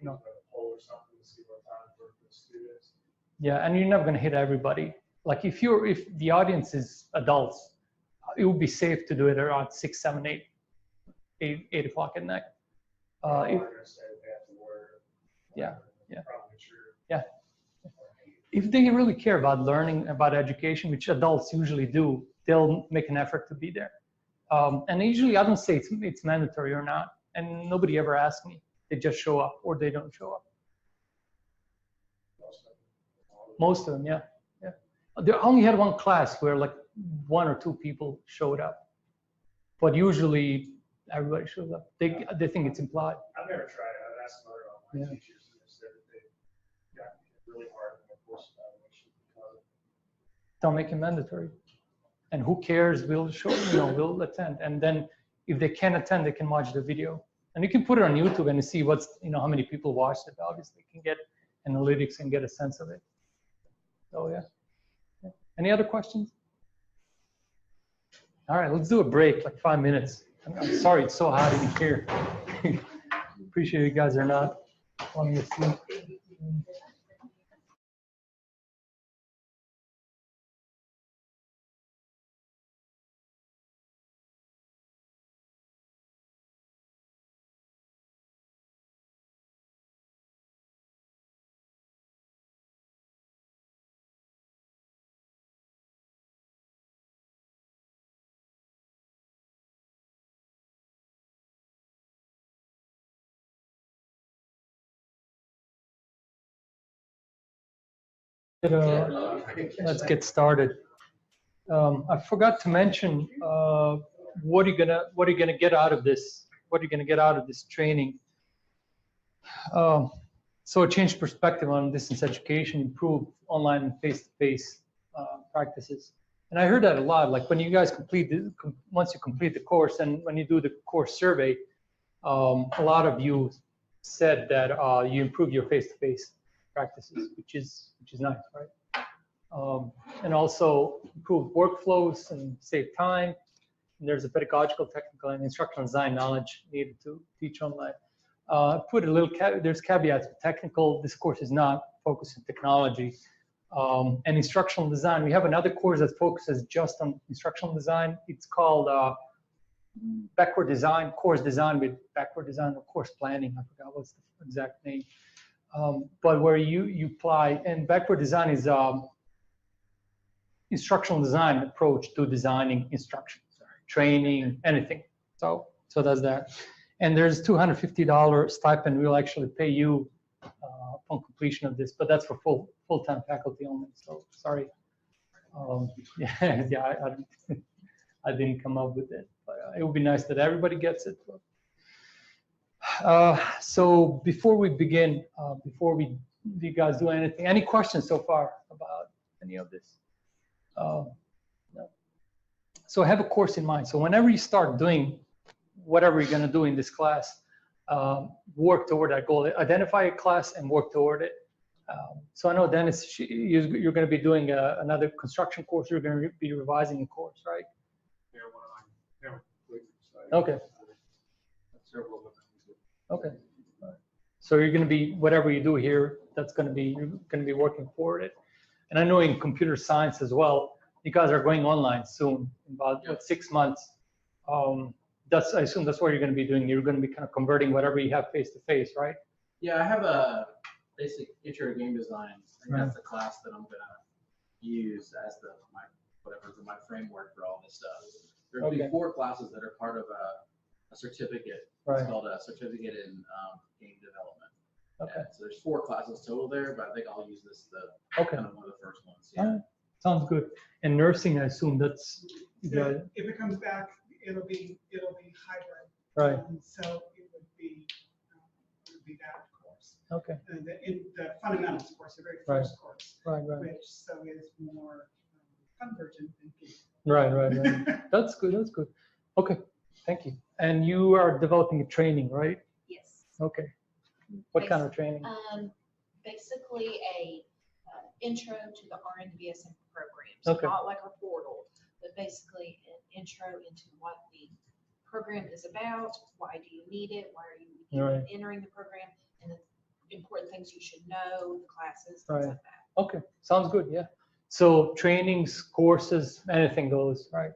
Poll or something to see what time for the students. Yeah, and you're never going to hit everybody. Like if the audience is adults, it would be safe to do it around 6, 7, 8 o'clock at night. Yeah. If they really care about learning, about education, which adults usually do, they'll make an effort to be there. And usually I don't say it's mandatory or not, and nobody ever asks me. They just show up or they don't show up. Most of them, yeah. I only had one class where like 1 or 2 people showed up, but usually everybody shows up. They think it's implied. I've never tried it. I've asked other online teachers, and they said that they got really hard in the course evaluation because of it. Don't make it mandatory. And who cares? We'll we'll attend. And then if they can't attend, they can watch the video. And you can put it on YouTube and see how many people watched it. Obviously, you can get analytics and get a sense of it. So yeah. Any other questions? All right, let's do a break, like 5 minutes. I'm sorry it's so hot in here. Appreciate you guys are not wanting to sleep. Let's get started. I forgot to mention what are you gonna get out of this? What are you gonna get out of this training? So a changed perspective on distance education, improved online and face-to-face practices. And I heard that a lot. Like when you guys once you complete the course and when you do the course survey, a lot of you said that you improve your face-to-face practices, which is nice, right? And also improve workflows and save time. And there's a pedagogical, technical, and instructional design knowledge needed to teach online. Put a little there's caveats. Technical, this course is not focused on technology. And instructional design, we have another course that focuses just on instructional design. It's called backward design, course design with backward design or course planning. I forgot what's the exact name. But where you apply, and backward design is instructional design approach to designing instruction, training, anything. So that's that. And there's $250 stipend. We'll actually pay you upon completion of this, but that's for full-time faculty only. So sorry. I didn't come up with it, but it would be nice that everybody gets it. So before we begin, do you guys do anything? Any questions so far about any of this? No. So have a course in mind. So whenever you start doing whatever you're going to do in this class, work toward that goal. Identify a class and work toward it. So I know, Dennis, you're going to be doing another construction course. You're going to be revising a course, right? Yeah, one of mine. Okay. Okay. So you're going to be, whatever you do here, you're going to be working toward it. And I know in computer science as well, you guys are going online soon, in about 6 months. I assume that's what you're going to be doing. You're going to be kind of converting whatever you have face to face, right? Yeah, I have a basic intro to game design. I think that's the class that I'm going to use as my framework for all this stuff. There'll be 4 classes that are part of a certificate. It's called a certificate in game development. Okay. And so there's 4 classes total there, but I think I'll use this kind of one of the first ones. Yeah. Sounds good. And nursing, I assume that's. So if it comes back, it'll be hybrid. Right. So it would be that course. Okay. And the fundamentals course, the very first course. Right. Which so is more convergent thinking. Right. That's good. Okay. Thank you. And you are developing a training, right? Yes. Okay. What kind of training? Basically a intro to the RN to BSN program. So not like a portal, but basically an intro into what the program is about, why do you need it, why are you entering the program, and the important things you should know, the classes, things like that. Okay, sounds good, yeah. So trainings, courses, anything goes, right?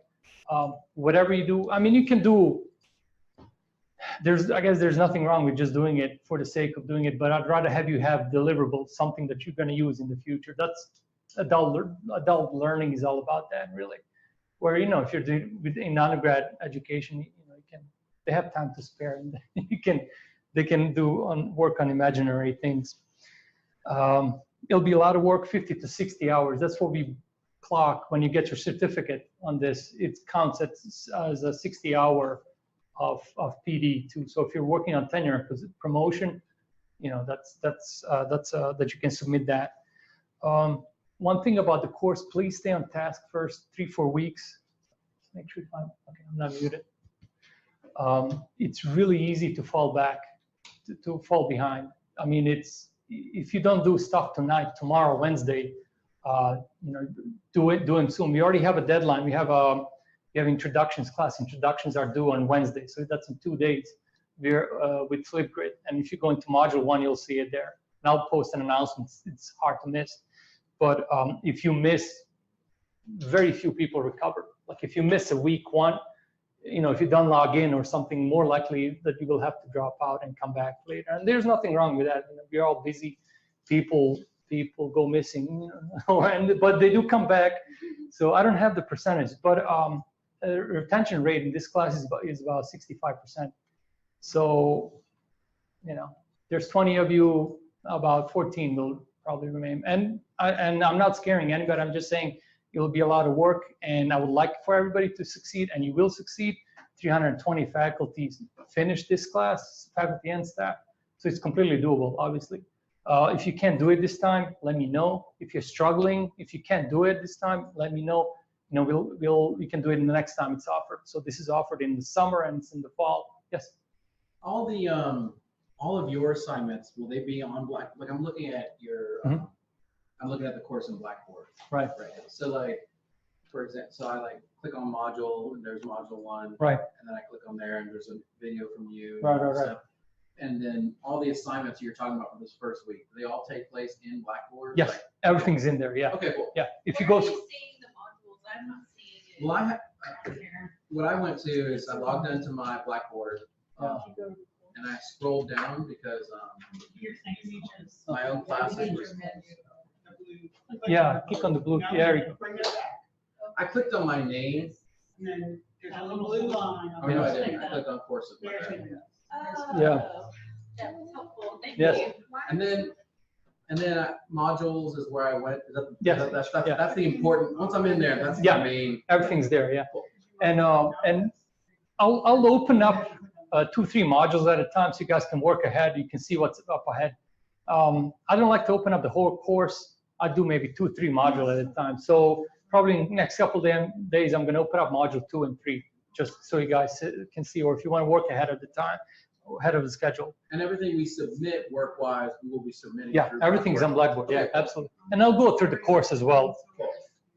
Whatever you do, I mean, you can do, I guess there's nothing wrong with just doing it for the sake of doing it, but I'd rather have you have deliverables, something that you're going to use in the future. That's adult learning is all about that, really. Where, if you're doing in undergrad education, they have time to spare, and they can work on imaginary things. It'll be a lot of work, 50 to 60 hours. That's what we clock when you get your certificate on this. It counts as a 60-hour of PD2. So if you're working on tenure and promotion, that you can submit that. One thing about the course, please stay on task first 3-4 weeks. Make sure I'm not muted. It's really easy to fall back, to fall behind. I mean, if you don't do stuff tonight, tomorrow, Wednesday, do it soon. We already have a deadline. We have introductions. Class introductions are due on Wednesday, so that's in 2 days. We're with Flipgrid, and if you go into module 1, you'll see it there. And I'll post an announcement. It's hard to miss, but if you miss, very few people recover. Like if you miss a week 1, if you don't log in or something, more likely that you will have to drop out and come back later. And there's nothing wrong with that. We're all busy. People go missing, but they do come back. So I don't have the percentage, but retention rate in this class is about 65%. So, there's 20 of you, about 14 will probably remain. And I'm not scaring anybody. I'm just saying it'll be a lot of work, and I would like for everybody to succeed, and you will succeed. 320 faculties finish this class, faculty and staff. So it's completely doable, obviously. If you can't do it this time, let me know. If you're struggling, if you can't do it this time, let me know. We can do it in the next time it's offered. So this is offered in the summer and it's in the fall. Yes. All of your assignments, will they be on Black? Like I'm looking at your, I'm looking at the course in Blackboard. Right. So for example, so I click on module, and there's module 1. Right. And then I click on there, and there's a video from you. Right. And then all the assignments you're talking about for this first week, they all take place in Blackboard? Yes, everything's in there, yeah. Okay, cool. Yeah, if you go. Seeing the modules, I'm not seeing it. Well, what I went to is I logged into my Blackboard, and I scrolled down because my own classes were. Yeah, click on the blue. Yeah. I clicked on my name. And then there's a little blue line. I mean, no, I didn't. I clicked on courses. Yeah. That was helpful. Thank Yes. you. And then modules is where I went. Yes. That's the important. Once I'm in there, that's Yeah. the main. Everything's there. Yeah. And I'll open up 2-3 modules at a time so you guys can work ahead. You can see what's up ahead. I don't like to open up the whole course. I do maybe 2-3 modules at a time. So probably in the next couple of days, I'm going to open up module 2 and 3, just so you guys can see, or if you want to work ahead of the time, ahead of the schedule. And everything we submit work-wise, we will be submitting. Yeah, everything's on Blackboard. Yeah, absolutely. And I'll go through the course as well.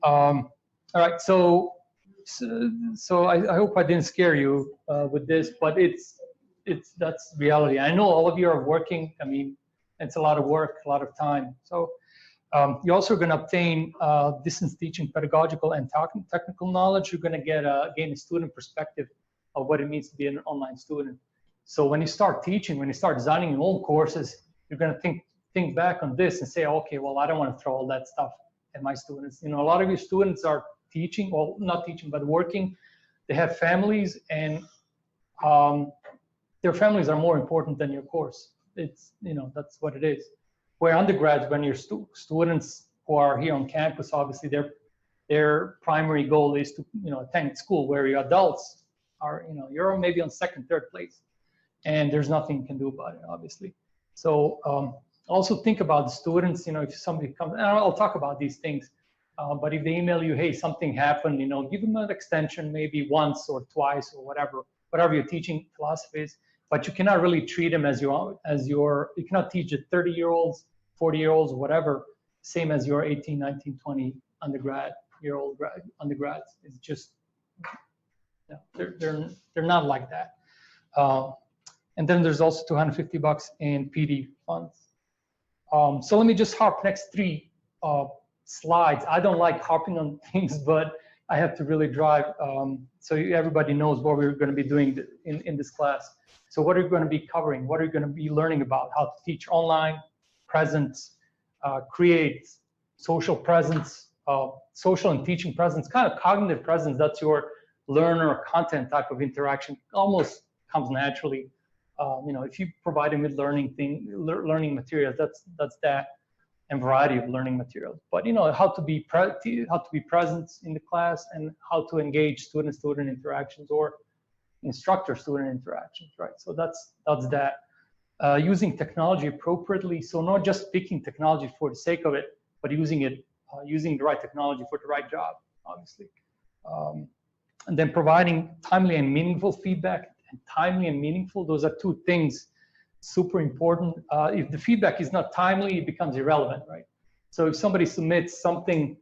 All right, so I hope I didn't scare you with this, but that's reality. I know all of you are working. I mean, it's a lot of work, a lot of time. So you're also going to obtain distance teaching, pedagogical, and technical knowledge. You're going to gain a student perspective of what it means to be an online student. So when you start teaching, when you start designing your own courses, you're going to think back on this and say, okay, well, I don't want to throw all that stuff at my students. You know, a lot of your students are teaching, well, not teaching, but working. They have families, and their families are more important than your course. It's, you know, that's what it is. Where undergrads, when your students who are here on campus, obviously their primary goal is to, you know, attend school. Where your adults are, you know, you're maybe on 2nd, 3rd place, and there's nothing you can do about it, obviously. So also think about the students. You know, if somebody comes, and I'll talk about these things, but if they email you, hey, something happened, you know, give them an extension maybe once or twice or whatever your teaching philosophy is. But you cannot really treat them as you cannot teach the 30-year-olds, 40-year-olds, whatever, same as your 18, 19, 20 undergrads. It's just, you know, they're not like that. And then there's also $250 in PD funds. So let me just hop next 3 slides. I don't like hopping on things, but I have to really drive so everybody knows what we're going to be doing in this class. So what are you going to be covering? What are you going to be learning about? How to teach online, presence, create social presence, social and teaching presence, kind of cognitive presence. That's your learner content type of interaction. Almost comes naturally. You know, if you provide them with learning materials, that's that, and variety of learning materials. But you know, how to be present in the class, and how to engage student-student interactions or instructor-student interactions, right? So that's that. Using technology appropriately. So not just picking technology for the sake of it, but using the right technology for the right job, obviously. And then providing timely and meaningful feedback. And timely and meaningful, those are 2 things super important. If the feedback is not timely, it becomes irrelevant, right? So if somebody submits something,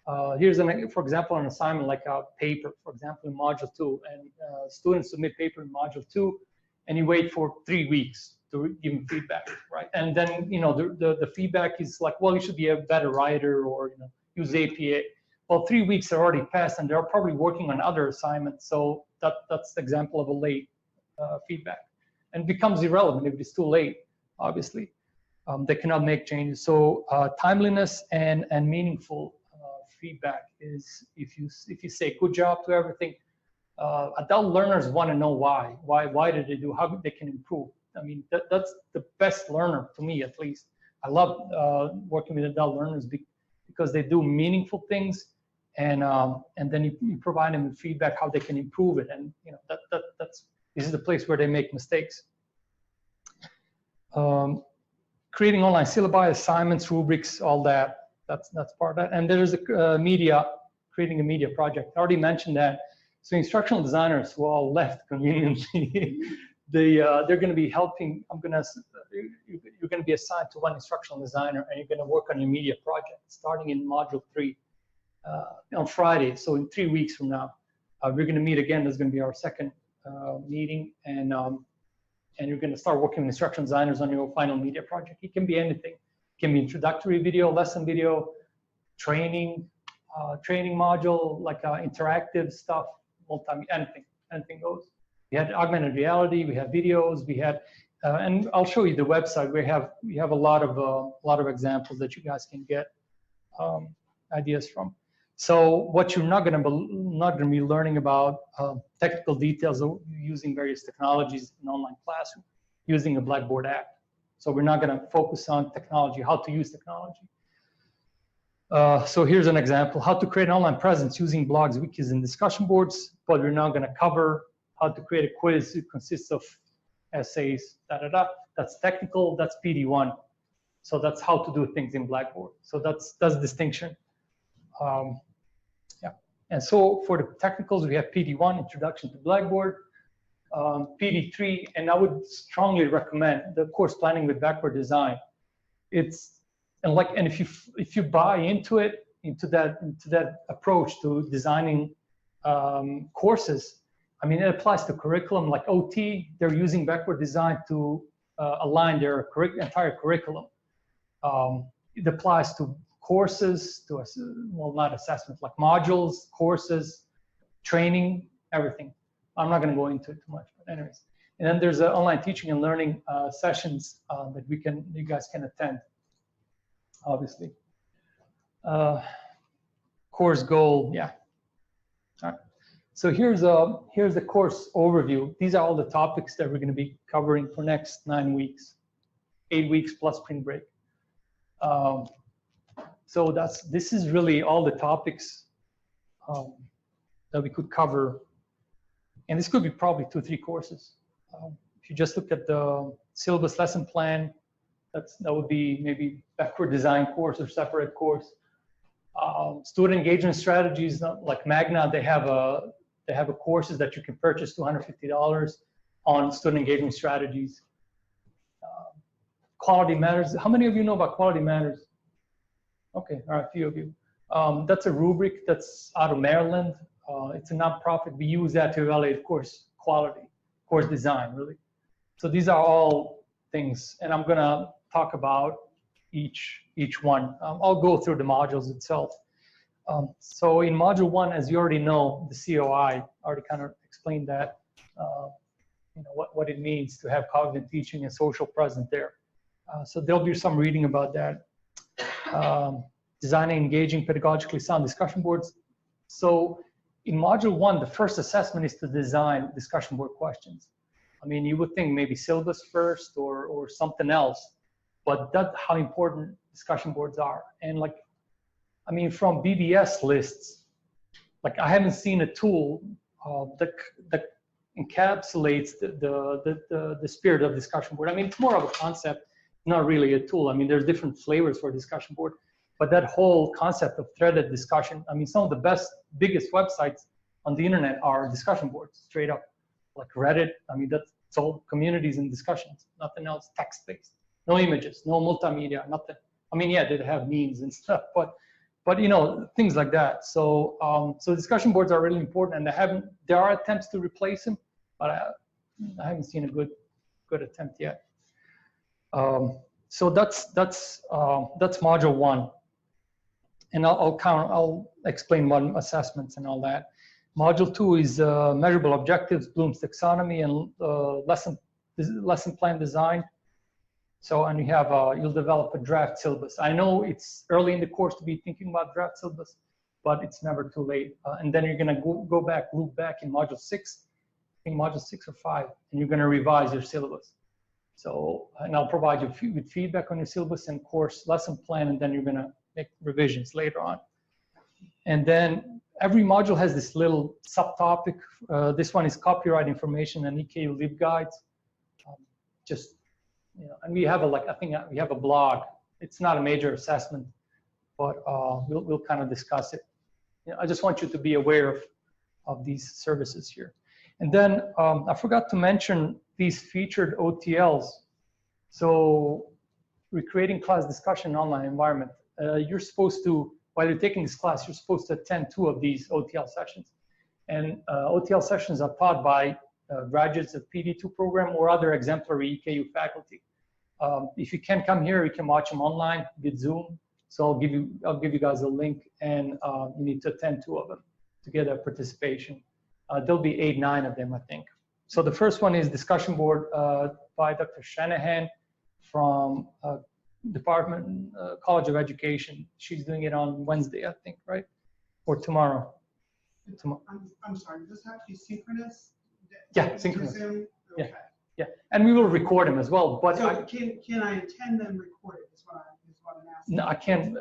for example, an assignment like a paper, for example, in module 2, and students submit paper in module 2, and you wait for 3 weeks to give them feedback, right? And then, you know, the feedback is like, well, you should be a better writer, or, you know, use APA. Well, 3 weeks are already passed, and they're probably working on other assignments. So that's the example of a late feedback, and becomes irrelevant if it's too late, obviously. They cannot make changes. So timeliness and meaningful feedback is, if you say good job to everything, adult learners want to know why did they do, how they can improve. I mean, that's the best learner, to me at least. I love working with adult learners because they do meaningful things, and then you provide them with feedback how they can improve it, and you know this is the place where they make mistakes. Creating online syllabi, assignments, rubrics, all that. That's part of that. And there's creating a media project. I already mentioned that. So instructional designers who all left conveniently, they're going to be helping. You're going to be assigned to one instructional designer, and you're going to work on your media project starting in module 3 on Friday. So in 3 weeks from now, we're going to meet again. That's going to be our second meeting, and you're going to start working with instructional designers on your final media project. It can be anything. It can be introductory video, lesson video, training module, like interactive stuff, anything goes. We had augmented reality, we have videos, we had, and I'll show you the website. We have a lot of examples that you guys can get ideas from. So what you're not going to be learning about technical details of using various technologies in online classroom using a Blackboard app. So we're not going to focus on technology, how to use technology. So here's an example, how to create an online presence using blogs, wikis, and discussion boards, but we're not going to cover how to create a quiz. It consists of essays, That's technical, that's PD1. So that's how to do things in Blackboard. So that's distinction. Yeah. And so for the technicals, we have PD1, Introduction to Blackboard, PD3, and I would strongly recommend the course Planning with Backward Design. And if you buy into that approach to designing courses, I mean, it applies to curriculum like OT. They're using backward design to align their entire curriculum. It applies to courses, not assessments, like modules, courses, training, everything. I'm not going to go into it too much, but anyways. And then there's online teaching and learning sessions that you guys can attend, obviously. Course goal, yeah. All right. So here's the course overview. These are all the topics that we're going to be covering for next 9 weeks, 8 weeks plus spring break. So this is really all the topics that we could cover, and this could be probably 2-3 courses. If you just look at the syllabus lesson plan, that would be maybe backward design course or separate course. Student engagement strategies, like Magna, they have a courses that you can purchase $250 on student engagement strategies. Quality Matters. How many of you know about Quality Matters? Okay, all right, a few of you. That's a rubric that's out of Maryland. It's a nonprofit. We use that to evaluate course quality, course design, really. So these are all things, and I'm gonna talk about each one. I'll go through the modules itself. So in module 1, as you already know, the COI already kind of explained that, what it means to have cognitive teaching and social present there. So there'll be some reading about that. Designing engaging pedagogically sound discussion boards. So in module 1, the first assessment is to design discussion board questions. I mean, you would think maybe syllabus first or something else, but that's how important discussion boards are. And from BBS lists, I haven't seen a tool that encapsulates the spirit of discussion board. I mean, it's more of a concept, not really a tool. I mean, there's different flavors for a discussion board, but that whole concept of threaded discussion, I mean, some of the biggest websites on the internet are discussion boards, straight up, like Reddit. I mean, that's all communities and discussions, nothing else, text-based, no images, no multimedia, nothing. I mean, yeah, they have memes and stuff, but things like that. So so discussion boards are really important, and there are attempts to replace them, but I haven't seen a good attempt yet. So that's module 1, and I'll explain one assessments and all that. Module 2 is measurable objectives, Bloom's taxonomy, and lesson plan design. So, and you'll develop a draft syllabus. I know it's early in the course to be thinking about draft syllabus, but it's never too late. And then you're gonna loop back in module 6, I think module 6 or 5, and you're gonna revise your syllabus. So, and I'll provide you with feedback on your syllabus and course lesson plan, and then you're gonna make revisions later on. And then every module has this little subtopic. This one is copyright information and EKU LibGuides. And we have I think we have a blog. It's not a major assessment, but we'll kind of discuss it. I just want you to be aware of these services here. And then I forgot to mention these featured OTLs. So recreating class discussion in online environment. You're supposed to, while you're taking this class, you're supposed to attend 2 of these OTL sessions. And OTL sessions are taught by graduates of PD2 program or other exemplary EKU faculty. If you can't come here, you can watch them online with Zoom. So I'll give you guys a link, and you need to attend 2 of them to get a participation. There'll be 8, 9 of them, I think. So the first one is discussion board by Dr. Shanahan from Department College of Education. She's doing it on Wednesday, I think, right? Or tomorrow. I'm sorry, does this have to be synchronous? Yeah, synchronous. Zoom? Yeah. Okay. Yeah, and we will record them as well. But So can I attend them recorded? Is what I'm asking. no, I can't.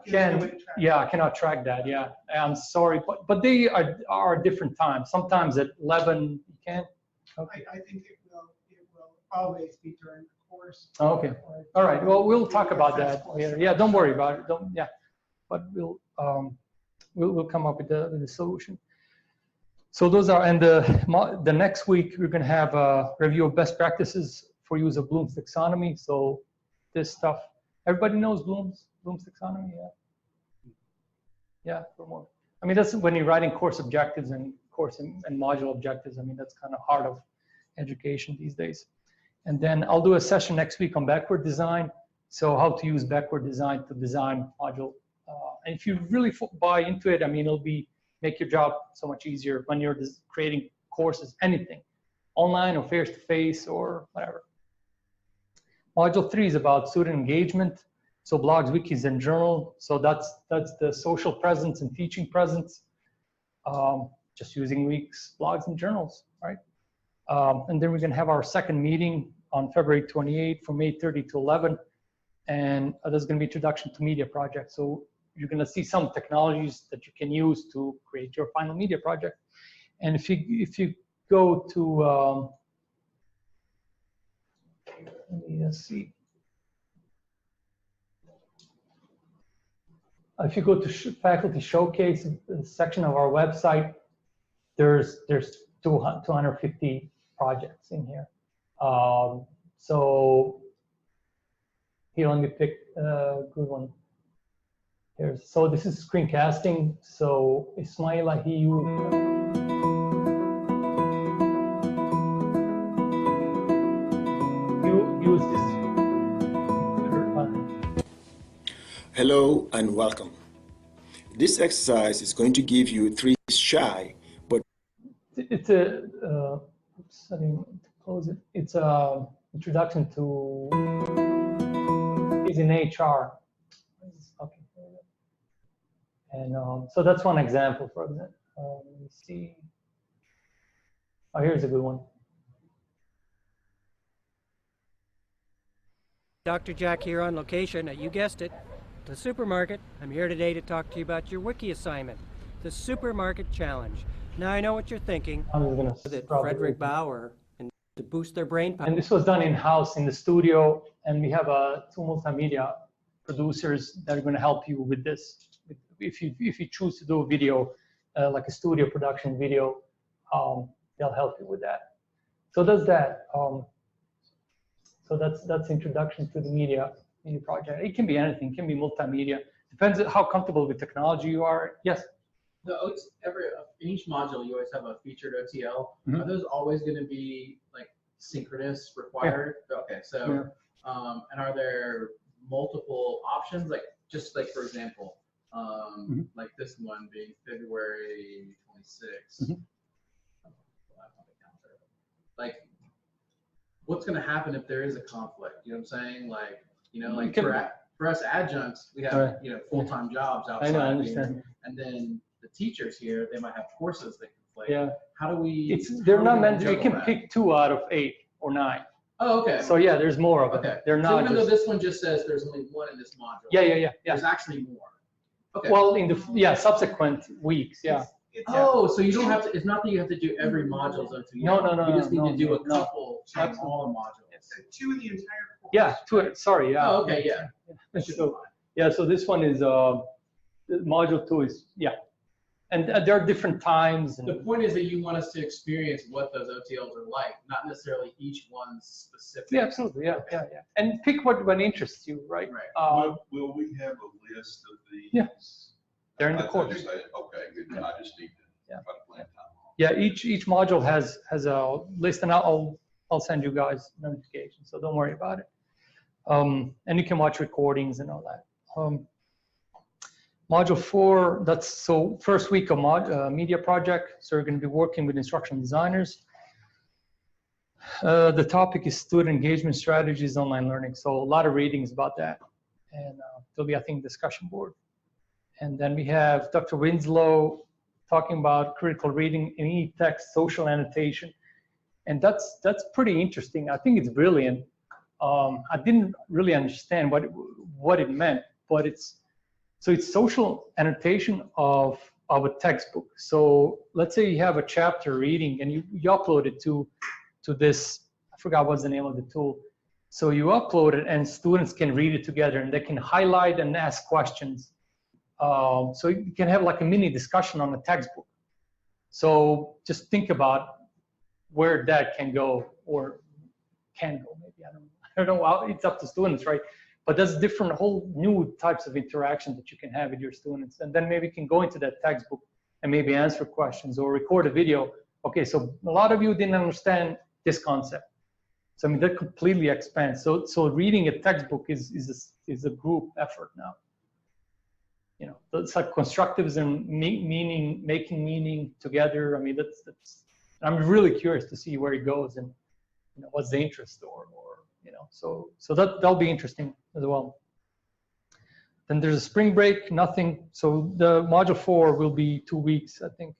There's no way to track Yeah, I cannot track that. Yeah, I'm sorry, but they are different times. Sometimes at 11 you can. Okay. I think it will always be during the course. Okay. All right. Well, we'll talk about that later. Yeah, don't worry about it. Don't. Yeah, but we'll come up with the solution. So those are, and the next week we're going to have a review of best practices for use of Bloom's taxonomy. So this stuff, everybody knows Bloom's taxonomy, yeah. Yeah, for more. I mean, that's when you're writing course objectives and course and module objectives. I mean, that's kind of heart of education these days. And then I'll do a session next week on backward design. So how to use backward design to design module. And if you really buy into it, I mean, it'll make your job so much easier when you're creating courses, anything, online or face-to-face or whatever. Module 3 is about student engagement. So blogs, wikis, and journal. So that's the social presence and teaching presence. Just using weeks, blogs, and journals, right? And then we're gonna have our second meeting on February 28th from 8:30 to 11. And there's gonna be introduction to media projects. So you're going to see some technologies that you can use to create your final media project. And if you go to, let me see. If you go to faculty showcase section of our website, there's 250 projects in here. So here, let me pick a good one. So this is screencasting. So Ismaila, he used this. Hello and welcome. This exercise is going to give you 3 shy, but it's a oops, I didn't close it. It's a introduction to is in HR. Okay. And so that's one example, for example. Let me see. Oh, here's a good one. Dr. Jack here on location at, you guessed it, the supermarket. I'm here today to talk to you about your wiki assignment, the Supermarket Challenge. Now I know what you're thinking, that Frederick Bauer, and to boost their brain power. And this was done in-house in the studio, and we have 2 multimedia producers that are going to help you with this. If you choose to do a video, like a studio production video, they'll help you with that. So that's that. So that's introduction to the media project. It can be anything. It can be multimedia. Depends on how comfortable with technology you are. Yes. In each module, you always have a featured OTL. Mm-hmm. Are those always going to be like synchronous required? Yeah. Okay, so and are there multiple options? Like just like for example, like this one being February 26th. Mm-hmm. Like, what's going to happen if there is a conflict? You know what I'm saying? Like, you know, like for us adjuncts, we have you know full-time jobs outside. I know, I understand. And then the teachers here, they might have courses they can play. Yeah. How do we? They're not meant. You can pick 2 out of 8 or 9. Oh, okay. So yeah, there's more of it. Okay. They're not. So even though this one just says there's only 1 in this module. Yeah. There's actually more. Okay. Well, in the subsequent weeks, yeah. So you don't have to. It's not that you have to do every module OTL. No. You just need to do a couple on all the modules. 2 in the entire course. Yeah, 2. Sorry, yeah. Oh, okay, yeah. So this one is module 2 is and there are different times. And the point is that you want us to experience what those OTLs are like, not necessarily each one's specific. Yeah, absolutely. Yeah. And pick what interests you, right? Right. Will we have a list of these? Yeah. They're in the course. Okay, good. I just need to try to plan time. Yeah, each module has a list, and I'll send you guys notifications, so don't worry about it. And you can watch recordings and all that. Module 4, that's so first week of media project. So we're going to be working with instructional designers. The topic is student engagement strategies, online learning. So a lot of readings about that. And there'll be, I think, discussion board. And then we have Dr. Winslow talking about critical reading in e-text, social annotation. And that's pretty interesting. I think it's brilliant. I didn't really understand what it meant, but it's social annotation of a textbook. So let's say you have a chapter reading and you upload it to this, I forgot what's the name of the tool. So you upload it and students can read it together and they can highlight and ask questions. So you can have like a mini discussion on the textbook. So just think about where that can go or can go, maybe, I don't know, it's up to students, right? But there's different whole new types of interaction that you can have with your students. And then maybe you can go into that textbook and maybe answer questions or record a video. Okay, so a lot of you didn't understand this concept. So I mean, that completely expands. So reading a textbook is a group effort now. You know, it's like constructivism, making meaning together. I mean, that's. I'm really curious to see where it goes and you know what's the interest or you know. So that'll be interesting as well. Then there's a spring break. Nothing. So the module 4 will be 2 weeks, I think.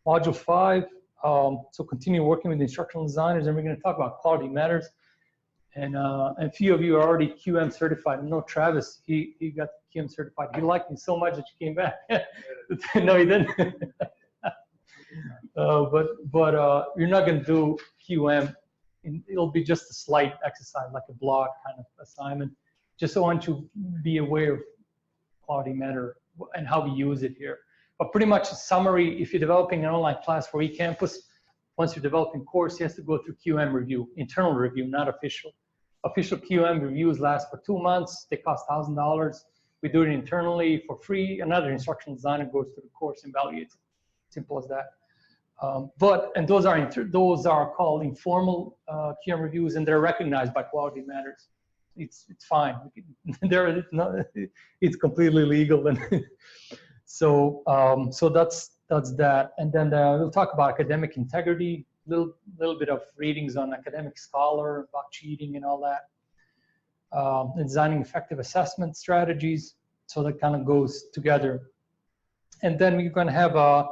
Module 5. So continue working with instructional designers, and we're going to talk about quality matters. And a few of you are already QM certified. I know Travis, he got QM certified. He liked me so much that you came back. No, he didn't. But you're not going to do QM. It'll be just a slight exercise, like a blog kind of assignment. Just so I want you to be aware of quality matter and how we use it here. But pretty much a summary, if you're developing an online class for eCampus, once you're developing course, you have to go through QM review, internal review, not official. Official QM reviews last for 2 months. They cost $1,000. We do it internally for free. Another instructional designer goes through the course and evaluates it. Simple as that. And those are called informal QM reviews, and they're recognized by Quality Matters. It's fine. It's completely legal, and so that's that. And then we'll talk about academic integrity, little bit of readings on Academic Scholar about cheating and all that. And designing effective assessment strategies. So that kind of goes together. And then we're going to have a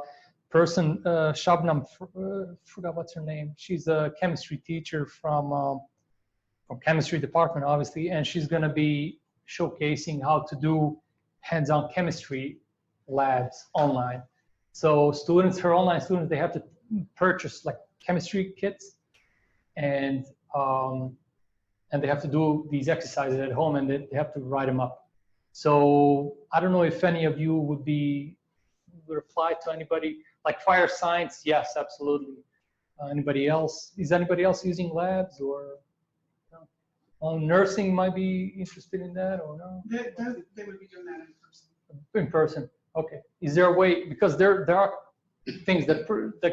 person, Shabnam, forgot what's her name. She's a chemistry teacher from chemistry department, obviously, and she's going to be showcasing how to do hands-on chemistry labs online. So students, her online students, they have to purchase like chemistry kits, and they have to do these exercises at home, and they have to write them up. So I don't know if any of you would reply to anybody like fire science. Yes, absolutely. Anybody else? Is anybody else using labs or? Nursing might be interested in that or no? They would be doing that in person. In person, okay. Is there a way, because there are things that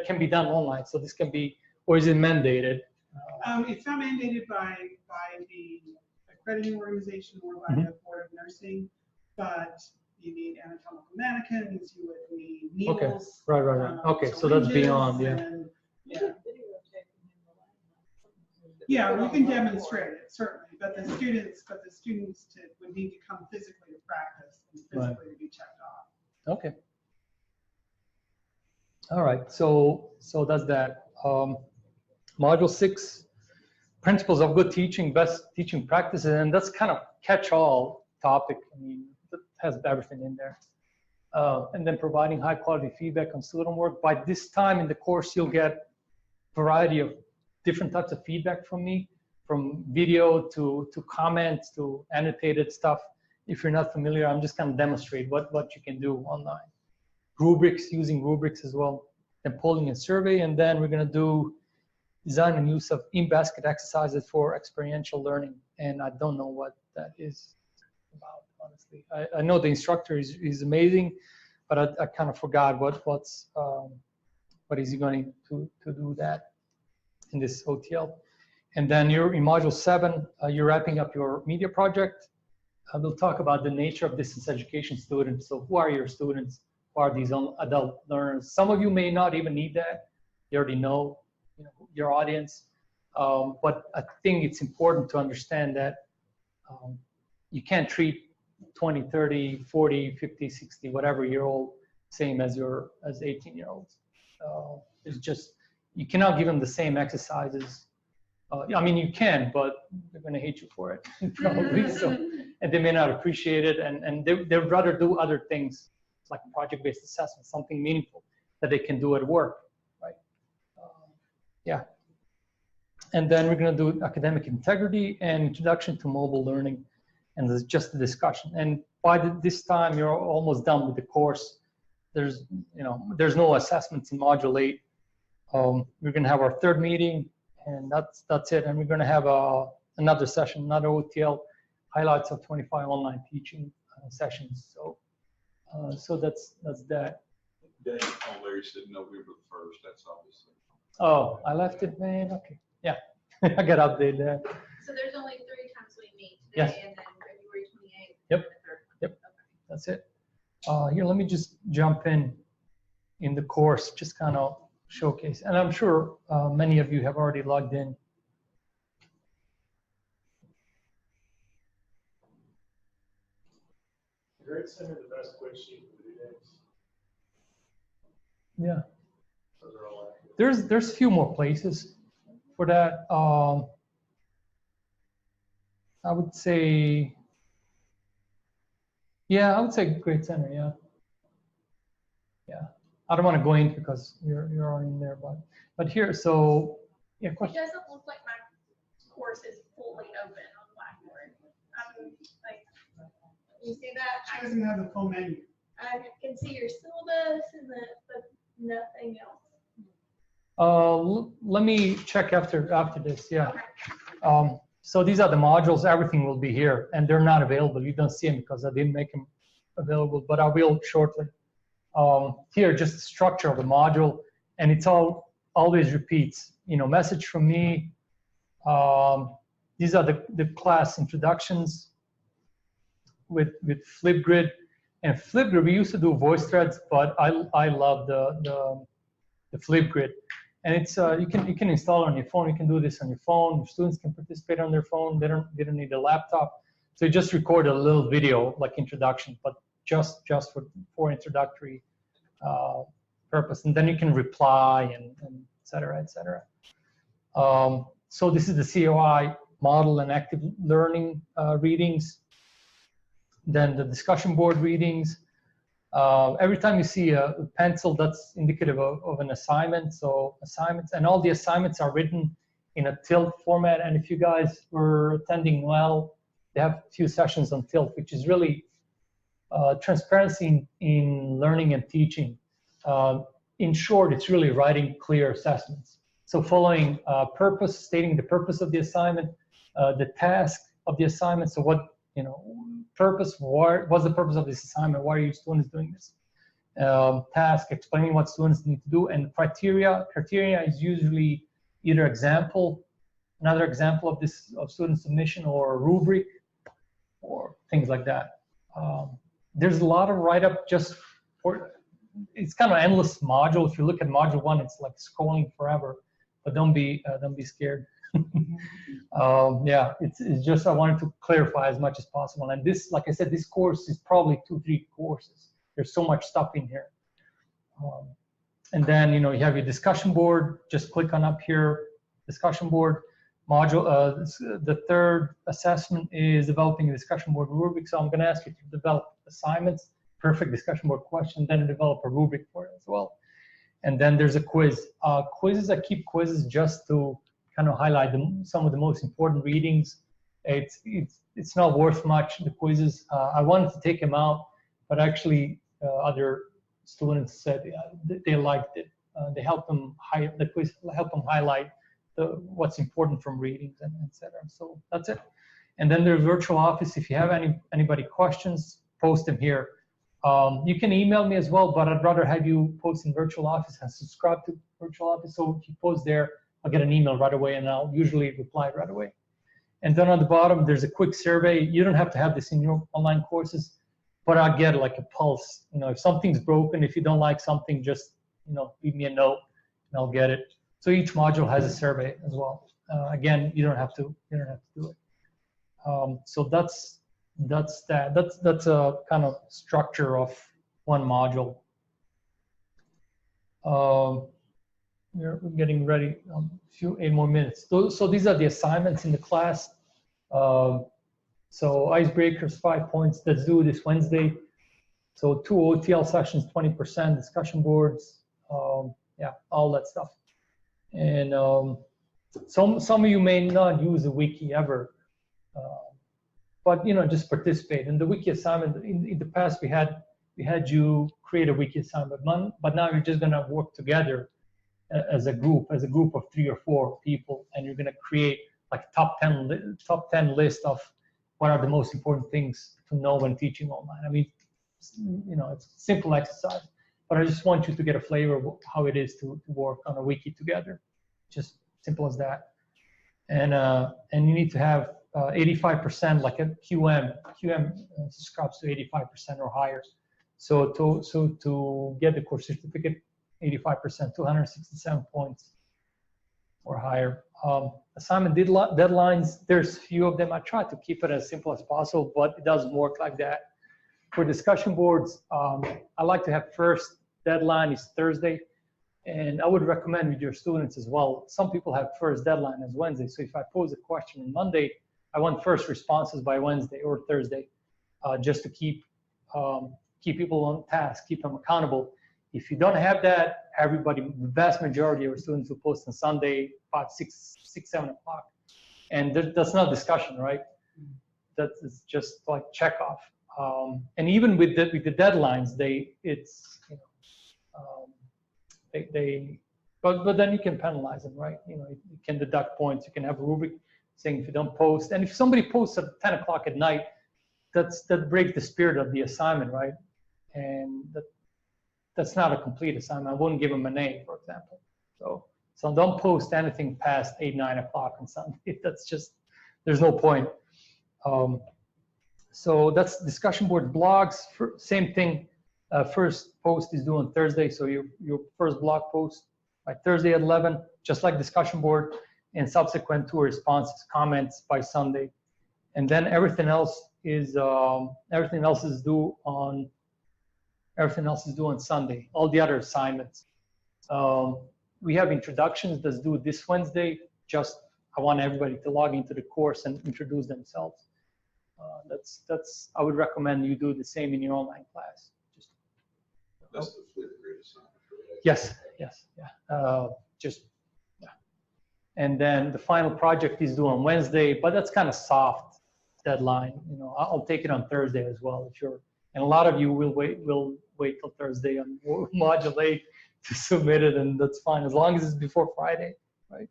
can be done online, so this can be, or is it mandated? It's not mandated by the accrediting organization or by the Board of Nursing, but you need anatomical mannequins, you would need needles. Okay, right. Okay, so that's beyond, yeah. Yeah, we can demonstrate it, certainly, but the students would need to come physically to practice and physically to be checked off. Okay. All right, so that's that. Module 6, principles of good teaching, best teaching practices, and that's kind of catch-all topic. I mean, it has everything in there. And then providing high-quality feedback on student work. By this time in the course, you'll get a variety of different types of feedback from me, from video to comments to annotated stuff. If you're not familiar, I'm just going to demonstrate what you can do online. Rubrics, using rubrics as well, then polling and survey, and then we're going to do design and use of in-basket exercises for experiential learning. And I don't know what that is about, honestly. I know the instructor is amazing, but I kind of forgot what is he going to do that in this OTL. And then you're in module 7, you're wrapping up your media project. We'll talk about the nature of distance education students. So who are your students? Who are these adult learners? Some of you may not even need that. You already know, your audience. But I think it's important to understand that you can't treat 20, 30, 40, 50, 60, whatever year old same as 18-year-olds. It's just, you cannot give them the same exercises. I mean, you can, but they're going to hate you for it, probably. So, and they may not appreciate it, and they'd rather do other things, like project-based assessment, something meaningful that they can do at work, right? Yeah. And then we're going to do academic integrity and introduction to mobile learning, and there's just a discussion. And by this time, you're almost done with the course. There's no assessments in Module 8. We're going to have our third meeting, and that's it. And we're going to have another session, another OTL, highlights of 25 online teaching sessions. So that's that. Dave, Larry said November 1st. That's obviously. Oh, I left it, man. Okay, yeah, I got to update that. So there's only 3 times we meet Yes. today, and then February 28th. Yep. Yep. That's it. Here, let me just jump in the course, just kind of showcase. And I'm sure many of you have already logged in. Grade Center, the best quiz sheet for the days. Yeah. Those are all accurate. There's a few more places for that. I would say, yeah, I would say Grade Center, yeah. Yeah. I don't want to go in because you're already in there, but here, so yeah, It question. doesn't look like my course is fully open on Blackboard. You see that? She doesn't have the full menu. I can see your syllabus and but nothing else. Let me check after this, yeah. So these are the modules, everything will be here, and they're not available. You don't see them because I didn't make them available, but I will shortly. Here, just the structure of the module, and it's always repeats. Message from me. These are the class introductions with Flipgrid. And Flipgrid, we used to do voice threads, but I love the Flipgrid. And it's you can install it on your phone. You can do this on your phone. Your students can participate on their phone. They don't need a laptop. So you just record a little video like introduction, but just for introductory purpose. And then you can reply and et cetera, et cetera. So this is the COI model and active learning readings. Then the discussion board readings. Every time you see a pencil, that's indicative of an assignment. So assignments, and all the assignments are written in a TILT format. And if you guys were attending well, they have a few sessions on TILT, which is really transparency in learning and teaching. In short, it's really writing clear assessments. So following purpose, stating the purpose of the assignment, the task of the assignment. So what, purpose, what's the purpose of this assignment? Why are your students doing this? Task, explaining what students need to do, and criteria. Criteria is usually either another example of student submission, or a rubric, or things like that. There's a lot of write-up just for, it's kind of endless module. If you look at module 1, it's like scrolling forever, but don't be scared. Yeah, it's just, I wanted to clarify as much as possible. And this, like I said, this course is probably 2-3 courses. There's so much stuff in here. And then, you have your discussion board. Just click on up here, discussion board module. The third assessment is developing a discussion board rubric. So I'm going to ask you to develop assignments, perfect discussion board question, then develop a rubric for it as well. And then there's a quiz. Quizzes, I keep quizzes just to kind of highlight some of the most important readings. It's not worth much, the quizzes. I wanted to take them out, but actually other students said they liked it. They helped them the quiz helped them highlight what's important from readings and etc. So that's it. And then there's virtual office. If you have anybody questions, post them here. You can email me as well, but I'd rather have you post in virtual office and subscribe to virtual office. So if you post there, I'll get an email right away, and I'll usually reply right away. And then on the bottom, there's a quick survey. You don't have to have this in your online courses, but I'll get like a pulse. If something's broken, if you don't like something, just, leave me a note and I'll get it. So each module has a survey as well. Again, you don't have to do it. So that's that. That's a kind of structure of one module. We're getting ready. 8 more minutes. So these are the assignments in the class. So icebreakers, 5 points. That's due this Wednesday. So 2 OTL sessions, 20%, discussion boards, yeah, all that stuff. And some of you may not use the wiki ever, but just participate. In the wiki assignment, in the past we had you create a wiki assignment, but now you're just gonna work together as a group of 3 or 4 people, and you're gonna create like top 10 list of what are the most important things to know when teaching online. I mean, it's a simple exercise, but I just want you to get a flavor of how it is to work on a wiki together. Just simple as that. And you need to have 85%, like a QM subscribes to 85% or higher. So to get the course certificate, 85%, 267 points or higher. Assignment deadlines, there's few of them. I try to keep it as simple as possible, but it doesn't work like that. For discussion boards, I like to have first deadline is Thursday, and I would recommend with your students as well. Some people have first deadline as Wednesday, so if I pose a question on Monday, I want first responses by Wednesday or Thursday, just to keep people on task, keep them accountable. If you don't have that, everybody, the vast majority of our students will post on Sunday, 5, 6, 7 o'clock. And that's not discussion, right? That's just like check off. And even with the deadlines, but then you can penalize them, right? You can deduct points. You can have a rubric saying if you don't post, and if somebody posts at 10 o'clock at night, that breaks the spirit of the assignment, right? And that's not a complete assignment. I wouldn't give them an A, for example. So don't post anything past 8, 9 o'clock on Sunday. That's just, there's no point. So that's discussion board blogs. Same thing. First post is due on Thursday. So your first blog post by Thursday at 11, just like discussion board, and subsequent to responses, comments by Sunday. And then everything else is due on Sunday. All the other assignments. We have introductions that's due this Wednesday. I want everybody to log into the course and introduce themselves. I would recommend you do the same in your online class. That's the flip grid assignment. Yes, yeah. Yeah. And then the final project is due on Wednesday, but that's kind of soft deadline. I'll take it on Thursday as well if you're. And a lot of you will wait till Thursday on Module 8 to submit it, and that's fine as long as it's before Friday, right?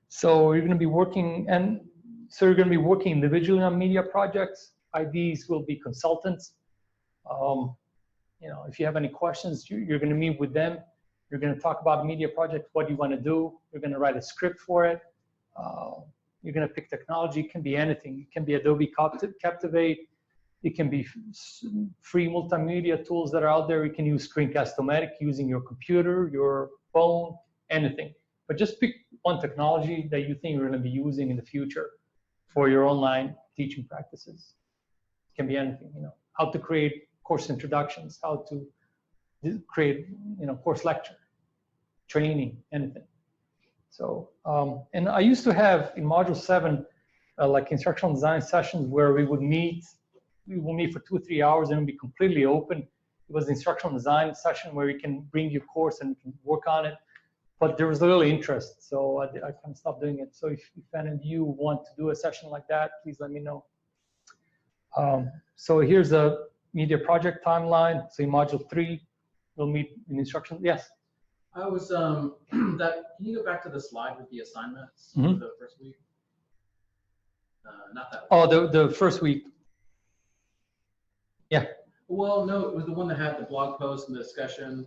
So you're going to be working, individually on media projects. IDs will be consultants. If you have any questions, you're going to meet with them. You're going to talk about media project, what you want to do. You're going to write a script for it. You're going to pick technology. It can be anything. It can be Adobe Captivate. It can be free multimedia tools that are out there. You can use Screencast-O-Matic using your computer, your phone, anything. But just pick one technology that you think you're going to be using in the future for your online teaching practices. It can be anything, how to create course introductions, how to create, course lecture, training, anything. So, and I used to have in Module 7, like instructional design sessions where we will meet for 2 or 3 hours and it'll be completely open. It was the instructional design session where you can bring your course and you can work on it. But there was little interest, so I kind of stopped doing it. So if any of you want to do a session like that, please let me know. So here's a media project timeline. So in Module 3, we'll meet in instruction. Yes? I was, can you go back to the slide with the assignments for the first week? Not that one. Oh, the first week. Yeah. Well, no, it was the one that had the blog post and the discussion.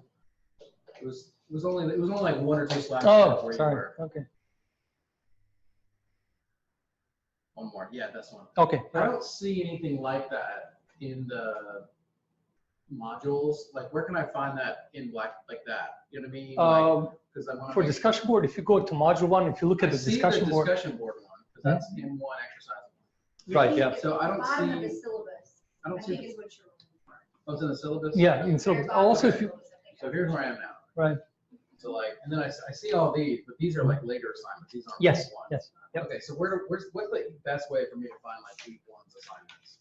It was only like 1 or 2 slides. Oh, sorry. Okay. one more. Yeah, that's one. Okay. I don't see anything like that in the modules. Like, where can I find that in like that? You know what I mean? Like, because I want For discussion board, if you go to module 1, if you look at the discussion board. Discussion board one, because that's in one exercise. Right, yeah. So I don't Bottom of the see. syllabus, I don't see. think is what you're looking for. Oh, it's in the syllabus? Yeah, in syllabus. Also, if you. So here's where I am now. Right. So like, and then I see all these, but these are like later assignments. These aren't Yes, week ones. yes. Yep. Okay, so what's the best way for me to find like week one's assignments?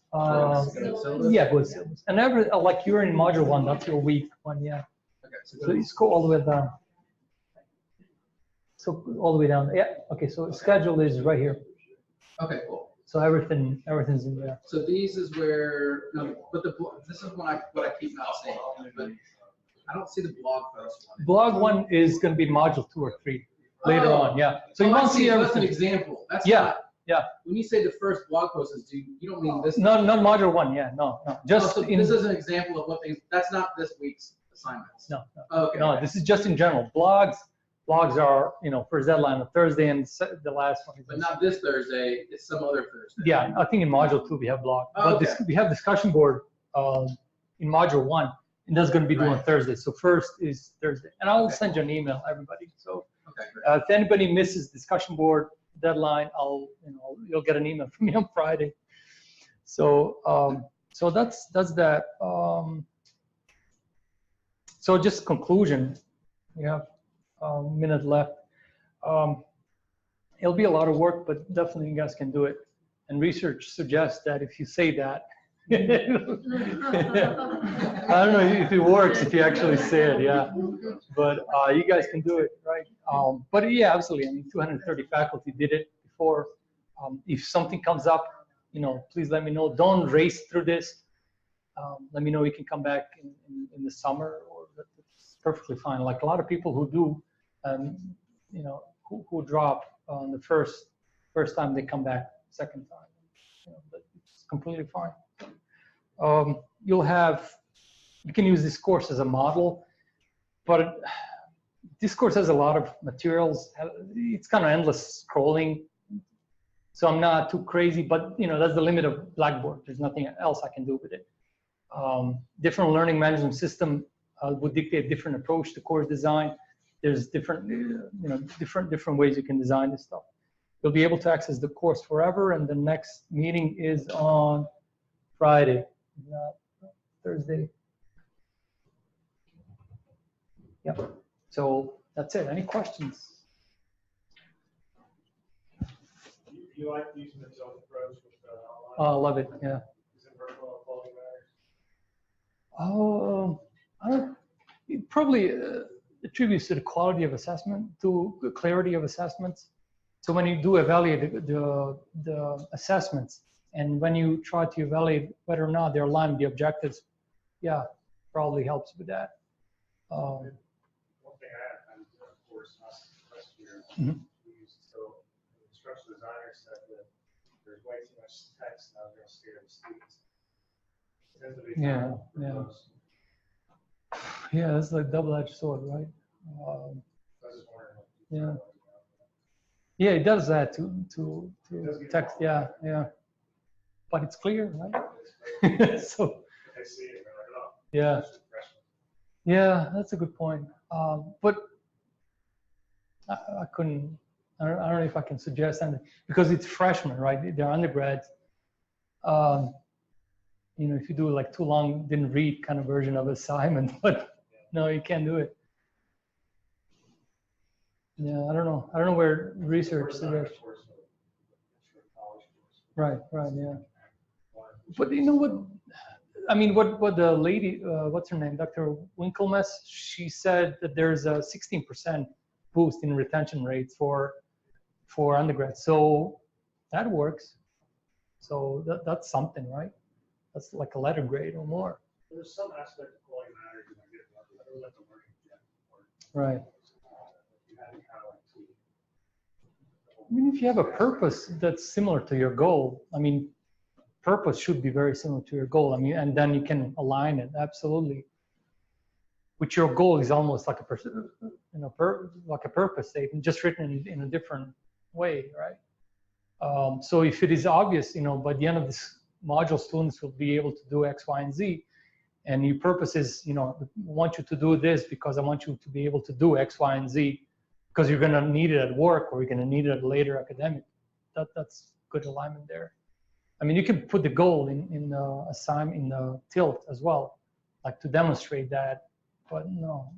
Yeah, good syllabus. And like you're in module 1, that's your week 1, yeah. Okay, so you go all the way down. So all the way down. Yeah. Okay. So schedule is right here. Okay. Cool. So everything's in there. So these is where but this is what I keep not seeing. But I don't see the blog post one. Blog 1 is going to be module 2 or 3 later on. Yeah. So you won't see everything. That's an example. That's yeah. Not, yeah. When you say the first blog post is you don't mean this. No, not module 1. Yeah. No. Just so this is an example of what things. That's not this week's assignments. No. Okay. No, this is just in general. Blogs are, first deadline on Thursday, and the last one is. But not this Thursday, it's some other Thursday. Yeah, I think in module 2 we have blog. But we have discussion board in module 1, and that's going to be due on Thursday. So first is Thursday. And I'll send you an email, everybody. So if anybody misses discussion board deadline, you'll get an email from me on Friday. So so that's that. So just conclusion, we have a minute left. It'll be a lot of work, but definitely you guys can do it. And research suggests that if you say that, I don't know if it works if you actually say it, yeah. But you guys can do it, right? But yeah, absolutely. I mean, 230 faculty did it before. If something comes up, please let me know. Don't race through this. Let me know. We can come back in the summer, or it's perfectly fine. Like a lot of people who do, who drop on the first time, they come back second time. But it's completely fine. You can use this course as a model, but this course has a lot of materials. It's kind of endless scrolling. So I'm not too crazy, but that's the limit of Blackboard. There's nothing else I can do with it. Different learning management system would dictate different approach to course design. There's different ways you can design this stuff. You'll be able to access the course forever, and the next meeting is on Friday, not Thursday. Yep. So that's it. Any questions? You like using the zone approach with I love it. Yeah. Is it virtual quality matters? It probably attributes to the quality of assessment, to the clarity of assessments. So when you do evaluate the assessments, and when you try to evaluate whether or not they're aligned with the objectives, yeah, probably helps with that. One thing I had of course last year, we used so the instructional designer said that there's way too much text and I was going to scare the students. It tends to be Yeah, it's like double-edged sword, right? Yeah. Yeah, it does that to text. Yeah. But it's clear, right? So. Yeah. Yeah, that's a good point. But I couldn't. I don't know if I can suggest anything because it's freshmen, right? They're undergrads. If you do like too long, didn't read kind of version of assignment, but no, you can't do it. Yeah, I don't know where research suggests. Right, yeah. But you know what? I mean, what the lady, what's her name, Dr. Winklemas, she said that there's a 16% boost in retention rates for undergrads. So that works. So that's something, right? That's like a letter grade or more. There's some aspect of quality matters that I get, I don't let the learning get right. I mean, if you have a purpose that's similar to your goal, I mean, purpose should be very similar to your goal. I mean, and then you can align it absolutely. Which your goal is almost like like a purpose statement, just written in a different way, right? So if it is obvious, by the end of this module, students will be able to do X, Y, and Z. And your purpose is, I want you to do this because I want you to be able to do X, Y, and Z because you're going to need it at work or you're going to need it later academic. That's good alignment there. I mean, you can put the goal in the tilt as well, like to demonstrate that, but no.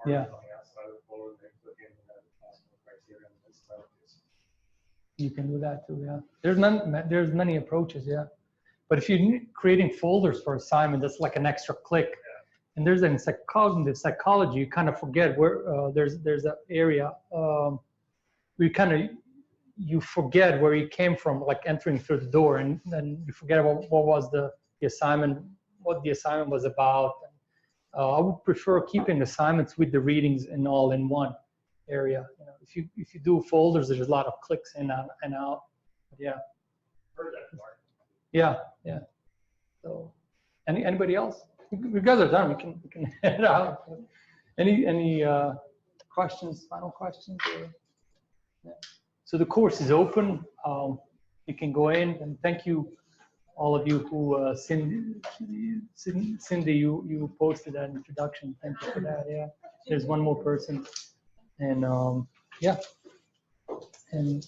Yeah. You can do that too, yeah. There's many approaches, yeah. But if you're creating folders for assignment, that's like an extra click. And there's in cognitive psychology, you kind of forget where there's an area where you forget where you came from, like entering through the door, and then you forget what was the assignment, what the assignment was about. I would prefer keeping assignments with the readings and all in one area. If you do folders, there's a lot of clicks in and out. But yeah. Yeah. So, anybody else? You guys are done. We can head out. Any questions? Final questions? Yeah. So the course is open. You can go in, and thank you, all of you who Cindy, you posted that introduction. Thank you for that. Yeah. There's one more person, and yeah, and